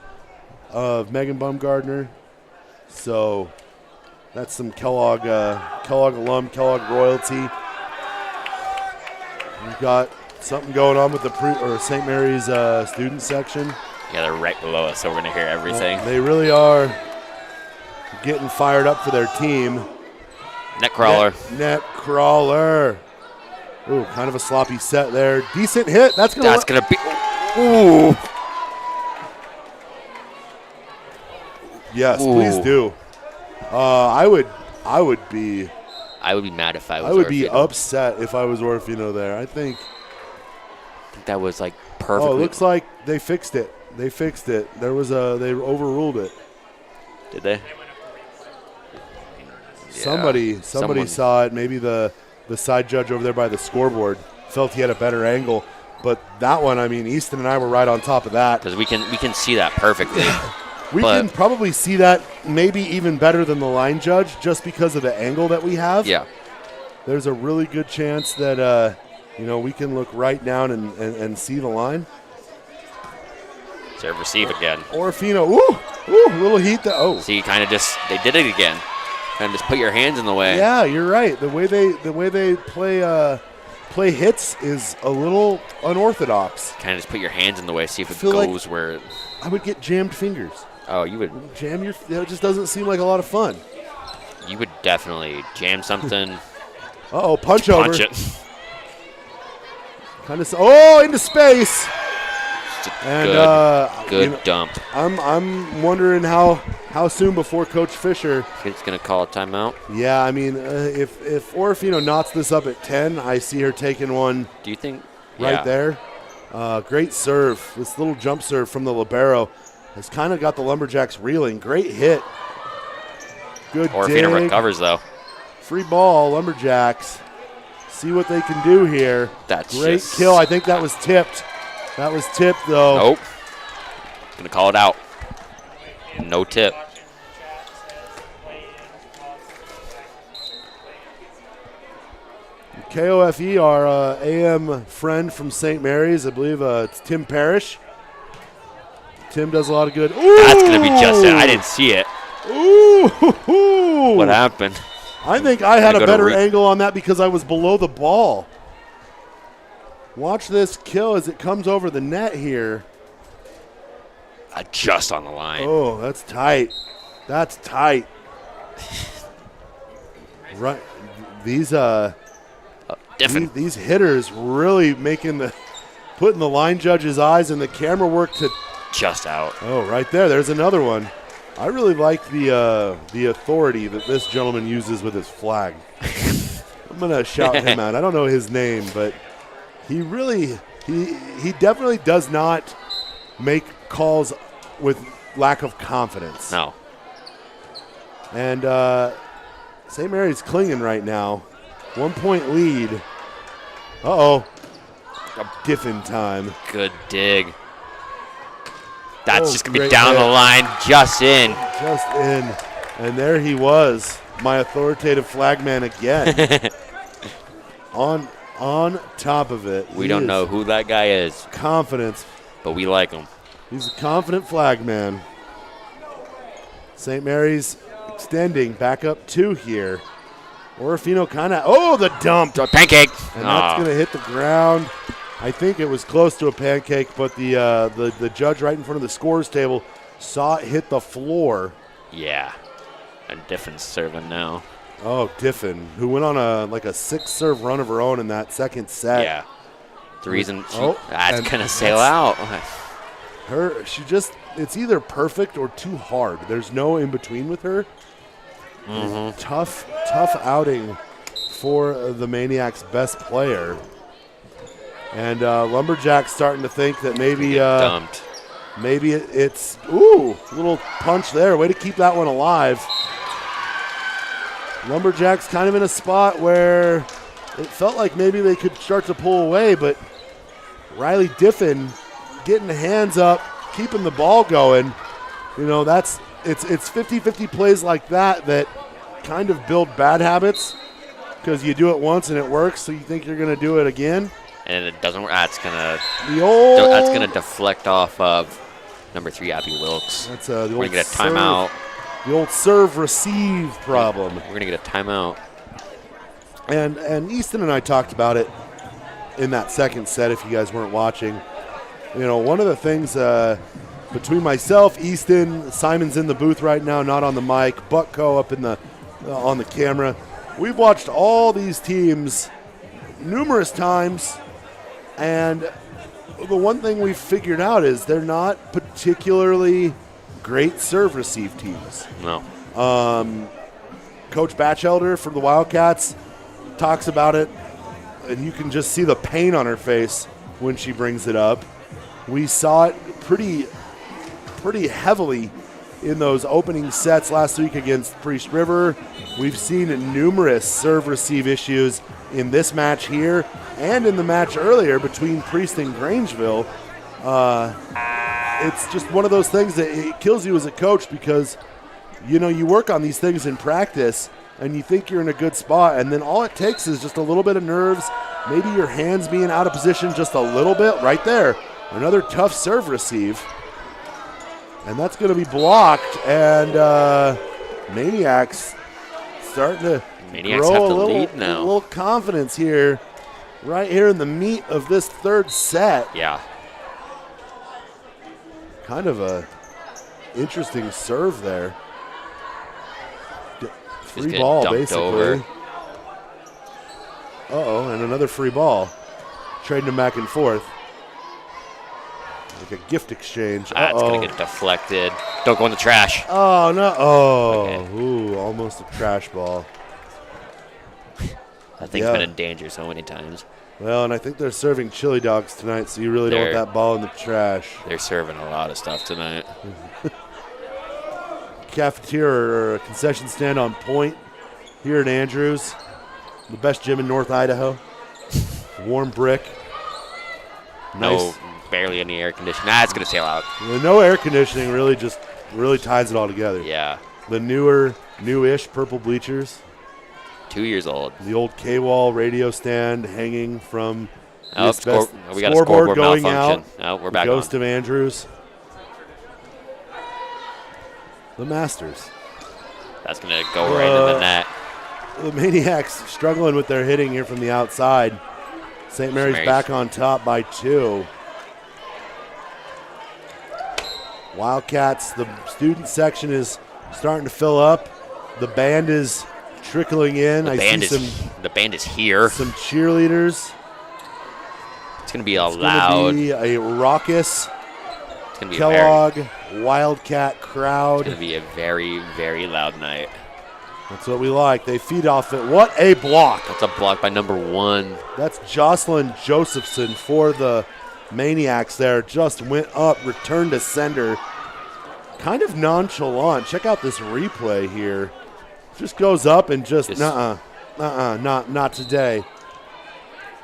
of Megan Bumgardner. So that's some Kellogg alum, Kellogg royalty. We've got something going on with the St. Mary's student section. Yeah, they're right below us, so we're going to hear everything. They really are getting fired up for their team. Net crawler. Net crawler. Ooh, kind of a sloppy set there. Decent hit. That's going to be. Ooh. Yes, please do. I would I would be mad if I was. I would be Orofino. upset if I was Orofino there. I think That was like perfect. Oh, it looks like they fixed it. They overruled it. Did they? Somebody saw it. Maybe the side judge over there by the scoreboard felt he had a better angle. But that one, I mean, Easton and I were right on top of that. Because we can see that perfectly. We can probably see that maybe even better than the line judge just because of the angle that we have. Yeah. There's a really good chance that, we can look right down and see the line. Serve receive again. Orofino, little heat. See, they did it again. Kind of just put your hands in the way. Yeah, you're right. The way they play hits is a little unorthodox. Kind of just put your hands in the way, see if it goes where. I would get jammed fingers. Oh, you would jam your. It just doesn't seem like a lot of fun. You would definitely jam something. Punch over. Punch it. Kind of. Into space. And good dump. I'm wondering how soon before Coach Fisher is going to call a timeout. Yeah, I mean, if Orofino knots this up at 10, I see her taking one. Do you think right there? Great serve. This little jump serve from the libero has kind of got the Lumberjacks reeling. Great hit. Good Orofino dig. recovers though. Free ball, Lumberjacks. See what they can do here. That's great kill. I think that was tipped. That was tipped, though. Nope. Gonna call it out. No tip. KOFE, our AM friend from St. Mary's, I believe it's Tim Parrish. Tim does a lot of good. Ooh! That's gonna be just it. I didn't see it. Ooh! What happened? I think I had a better angle on that because I was below the ball. Watch this kill as it comes over the net here. Just on the line. Oh, that's tight. That's tight. Right. These hitters really putting the line judge's eyes and the camera work to just out. Oh, right there. There's another one. I really like the authority that this gentleman uses with his flag. I'm gonna shout him out. I don't know his name, but he definitely does not make calls with lack of confidence. No. And St. Mary's clinging right now. 1 point lead. Uh-oh. Diffin time. Good dig. That's just going to be down the line, just in. Just in. And there he was, my authoritative flagman again. On top of it. We don't know who that guy is. Confidence. But we like him. He's a confident flagman. St. Mary's extending back up 2 here. Orofino kind of, the dump. Pancake. And that's going to hit the ground. I think it was close to a pancake, but the judge right in front of the scores table saw it hit the floor. Yeah. And Diffin's serving now. Oh, Diffin, who went on a 6-serve run of her own in that second set. Yeah. The reason that's going to sail out. It's either perfect or too hard. There's no in between with her. Mm-hmm. Tough outing for the Maniacs' best player. And Lumberjacks starting to think that maybe dumped. Maybe it's little punch there. Way to keep that one alive. Lumberjacks kind of in a spot where it felt like maybe they could start to pull away, but Riley Diffin getting the hands up, keeping the ball going. It's 50-50 plays like that kind of build bad habits because you do it once and it works, so you think you're going to do it again. And it doesn't work. That's gonna deflect off of number 3, Abby Wilkes. That's we're gonna get a timeout. The old serve-receive problem. We're gonna get a timeout. And Easton and I talked about it in that second set. If you guys weren't watching, one of the things between myself, Easton, Simon's in the booth right now, not on the mic. Buckco up in on the camera. We've watched all these teams numerous times. And the one thing we've figured out is they're not particularly great serve-receive teams. No. Coach Batchelder from the Wildcats talks about it, and you can just see the pain on her face when she brings it up. We saw it pretty heavily in those opening sets last week against Priest River. We've seen numerous serve-receive issues in this match here and in the match earlier between Priest and Grangeville. It's just one of those things that it kills you as a coach because, you work on these things in practice and you think you're in a good spot, and then all it takes is just a little bit of nerves, maybe your hands being out of position just a little bit right there. Another tough serve receive. And that's going to be blocked, and Maniacs starting to grow a little confidence here, right here in the meat of this third set. Yeah. Kind of a interesting serve there. Free ball, basically. Over. And another free ball. Trading them back and forth. Like a gift exchange. It's going to get deflected. Don't go in the trash. Oh, no. Oh, okay. Ooh, almost a trash ball. That thing's been in danger so many times. Well, and I think they're serving chili dogs tonight, so you really don't want that ball in the trash. They're serving a lot of stuff tonight. Cafeteria or a concession stand on point here in Andrews. The best gym in North Idaho. Warm brick. Nice. Barely any air conditioning. It's going to sail out. No air conditioning really ties it all together. Yeah. The newish purple bleachers. 2 years old. The old K-Wall radio stand hanging from we got a scoreboard going malfunction. out. We're back Ghost on. of Andrews. The Masters. That's going to go right into the net. The Maniacs struggling with their hitting here from the outside. St. Mary's back on top by 2. Wildcats, the student section is starting to fill up. The band is trickling in. The band is here. Some cheerleaders. It's going to be loud. It's going to be a raucous it's gonna be Kellogg Wildcat crowd. It's going to be a very, very loud night. That's what we like. They feed off it. What a block. That's a block by number 1. That's Jocelyn Josephson for the Maniacs there. Just went up, returned to sender. Kind of nonchalant. Check out this replay here. Just goes up and not today.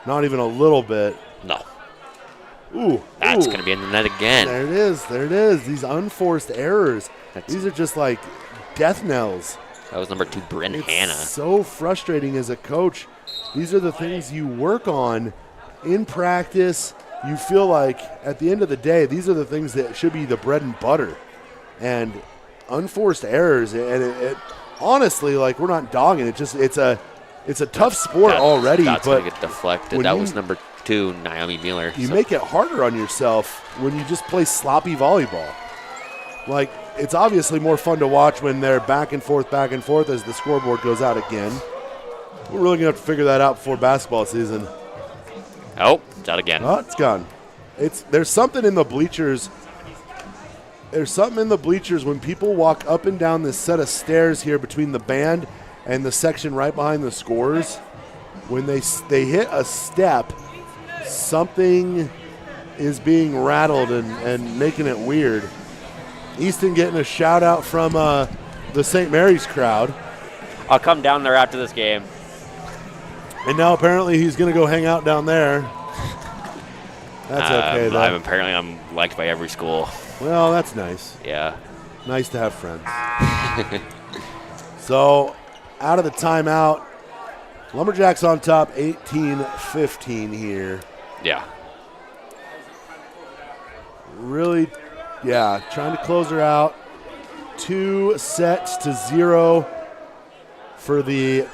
Not even a little bit. No. That's going to be in the net again. There it is. These unforced errors. These are just like death knells. That was number 2, Bryn Hanna. So frustrating as a coach. These are the things you work on in practice. You feel like at the end of the day, these are the things that should be the bread and butter. And unforced errors, and it honestly, like, we're not dogging it. It's a tough sport already. That's but going to get deflected. That was number 2, Naomi Mueller. You make it harder on yourself when you just play sloppy volleyball. Like, it's obviously more fun to watch when they're back and forth as the scoreboard goes out again. We're really going to have to figure that out before basketball season. Oh, it's out again. Oh, it's gone. There's something in the bleachers. There's something in the bleachers when people walk up and down this set of stairs here between the band and the section right behind the scores. When they hit a step, something is being rattled and making it weird. Easton getting a shout out from the St. Mary's crowd. I'll come down there after this game. And now apparently he's going to go hang out down there. That's okay, though. I'm liked by every school. Well, that's nice. Yeah. Nice to have friends. So, out of the timeout, Lumberjacks on top 18-15 here. Yeah. Really, trying to close her out. 2-0 for the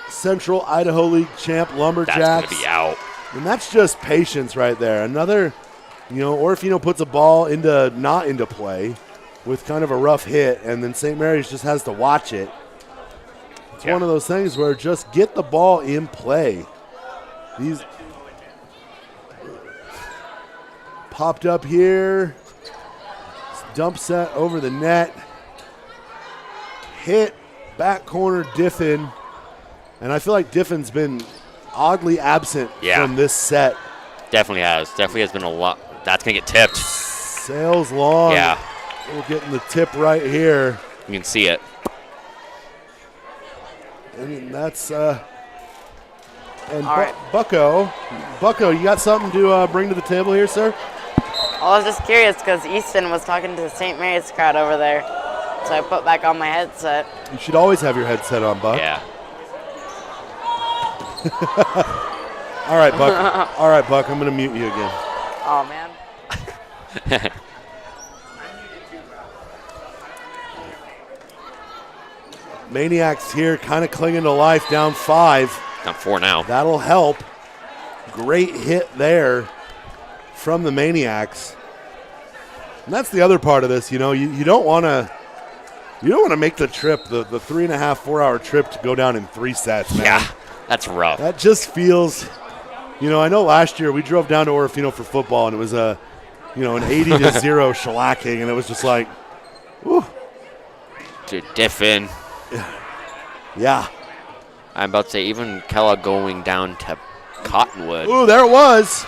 Central Idaho League champ Lumberjacks. That's going to be out. And that's just patience right there. Another, Orofino puts a ball not into play with kind of a rough hit, and then St. Mary's just has to watch it. It's one of those things where just get the ball in play. These popped up here. Dump set over the net. Hit back corner Diffin. And I feel like Diffin's been oddly absent from this set. Definitely has. Definitely has been a lot. That's going to get tipped. Sails long. Yeah. We're getting the tip right here. You can see it. I mean, that's and All right. Bucko, you got something to bring to the table here, sir? I was just curious because Easton was talking to the St. Mary's crowd over there, so I put back on my headset. You should always have your headset on, Buck. Yeah. All right, Buck. All right, Buck. I'm going to mute you again. Oh, man. Maniacs here kind of clinging to life, down 5. Down 4 now. That'll help. Great hit there from the Maniacs. And that's the other part of this. You know, you don't want to make the trip, the 3.5, 4 hour trip to go down in 3 sets, man. Yeah, that's rough. That just feels, I know last year we drove down to Orofino for football and it was an 80-0 shellacking, and it was just like, whew. Dude, Diffin. Yeah. I'm about to say, even Kellogg going down to Cottonwood. Ooh, there it was.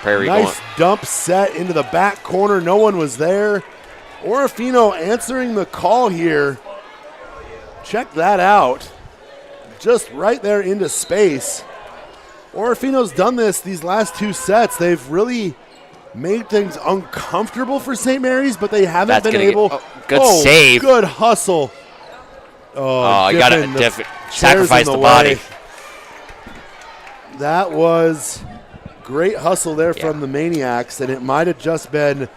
Prairie nice dump set into the back corner. No one was there. Orofino answering the call here. Check that out. Just right there into space. Orofino's done these last 2 sets. They've really made things uncomfortable for St. Mary's, but they haven't been able. Good save. Good hustle. Oh, you got to sacrifice the body. That was great hustle there from the Maniacs, and it might have just been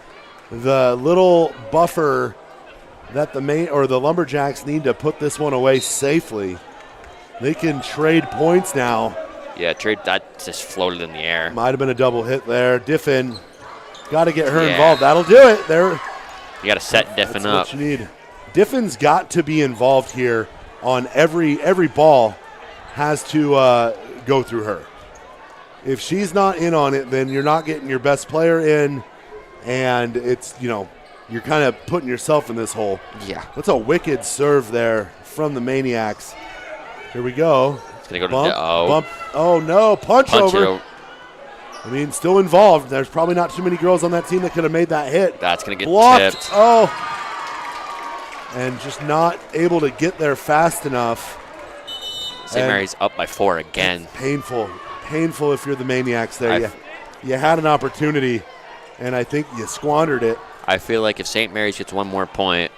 the little buffer that the Lumberjacks need to put this one away safely. They can trade points now. Yeah, trade that just floated in the air. Might have been a double hit there. Diffin, got to get her involved. That'll do it. There. You got to set Diffin up. That's what you need. Diffin's got to be involved here on every ball. Has to go through her. If she's not in on it, then you're not getting your best player in, and it's you're kind of putting yourself in this hole. Yeah. That's a wicked serve there from the Maniacs. Here we go. It's gonna go bump, to bump. Oh no, punch over. I mean, still involved. There's probably not too many girls on that team that could have made that hit. That's gonna get blocked. Tipped. Oh, and just not able to get there fast enough. St. Mary's up by 4 again. Painful if you're the Maniacs there. You had an opportunity, and I think you squandered it. I feel like if St. Mary's gets 1 more point,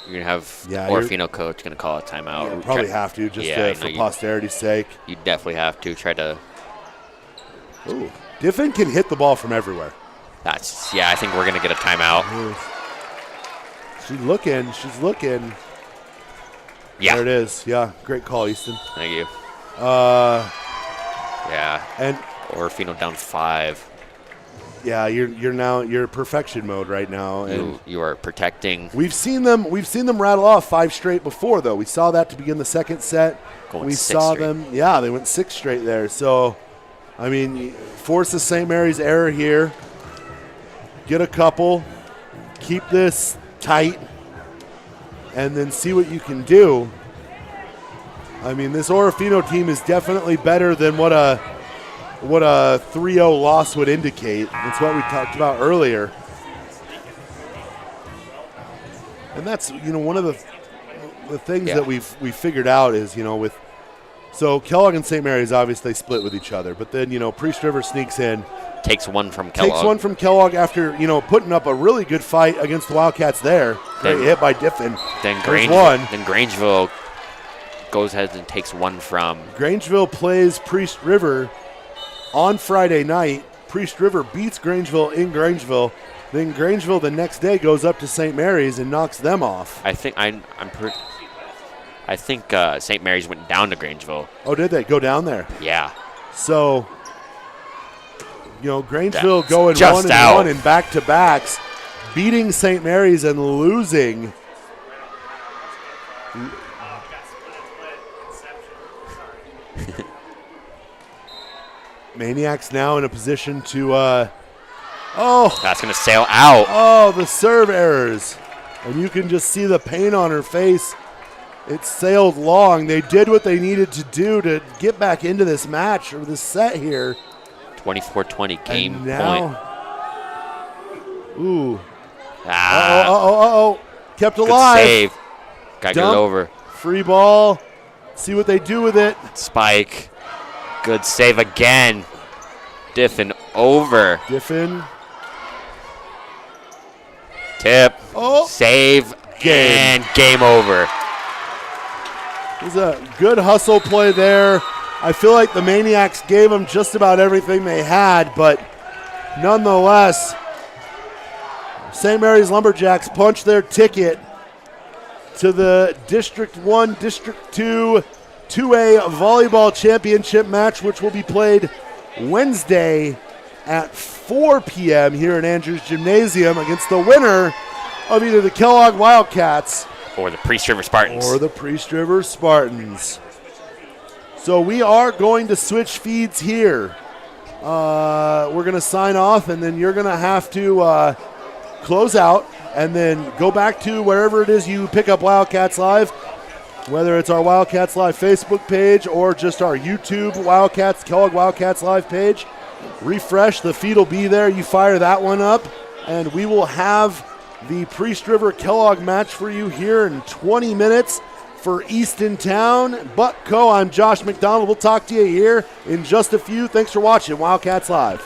you're going to have Orofino coach going to call a timeout. Yeah, probably have to, just for posterity's sake. You definitely have to try to. Ooh, Diffin can hit the ball from everywhere. I think we're going to get a timeout. She's looking. Yeah. There it is. Yeah, great call, Easton. Thank you. Yeah. And Orofino down 5. Yeah, you're perfection mode right now, and you are protecting. We've seen them rattle off 5 straight before, though. We saw that to begin the second set. Going 6 straight. They went 6 straight there. So, I mean, force the St. Mary's error here. Get a couple, keep this tight, and then see what you can do. I mean, this Orofino team is definitely better than what a 3-0 loss would indicate. That's what we talked about earlier. And that's, one of the things that we figured out is, so Kellogg and St. Mary's obviously split with each other, but then, Priest River sneaks in. Takes one from Kellogg. After, putting up a really good fight against the Wildcats there. Great hit by Diffin. Then Grangeville goes ahead and takes 1 from. Grangeville plays Priest River on Friday night. Priest River beats Grangeville in Grangeville. Then Grangeville the next day goes up to St. Mary's and knocks them off. I think St. Mary's went down to Grangeville. Oh, did they go down there? Yeah. So, Grangeville going 1-1 in back-to-backs, beating St. Mary's and losing. Maniacs now in a position to, that's going to sail out. Oh, the serve errors. And you can just see the pain on her face it sailed long. They did what they needed to do to get back into this match or this set here. 24-20 game and now, point. Ooh. Uh-oh. Kept alive. Good save. Got to get it over. Free ball. See what they do with it. Spike. Good save again. Diffin over. Diffin. Tip. Oh. Save. And game over. It was a good hustle play there. I feel like the Maniacs gave them just about everything they had, but nonetheless, St. Mary's Lumberjacks punched their ticket to the District 1, District 2, 2A Volleyball Championship match, which will be played Wednesday at 4 p.m. here at Andrews Gymnasium against the winner of either the Kellogg Wildcats or the Priest River Spartans. So we are going to switch feeds here. We're going to sign off, and then you're going to have to close out and then go back to wherever it is you pick up Wildcats Live, whether it's our Wildcats Live Facebook page or just our YouTube Kellogg Wildcats Live page. Refresh, the feed will be there. You fire that one up, and we will have the Priest River Kellogg match for you here in 20 minutes for Eastontown. Buckco, I'm Josh McDonald. We'll talk to you here in just a few. Thanks for watching Wildcats Live.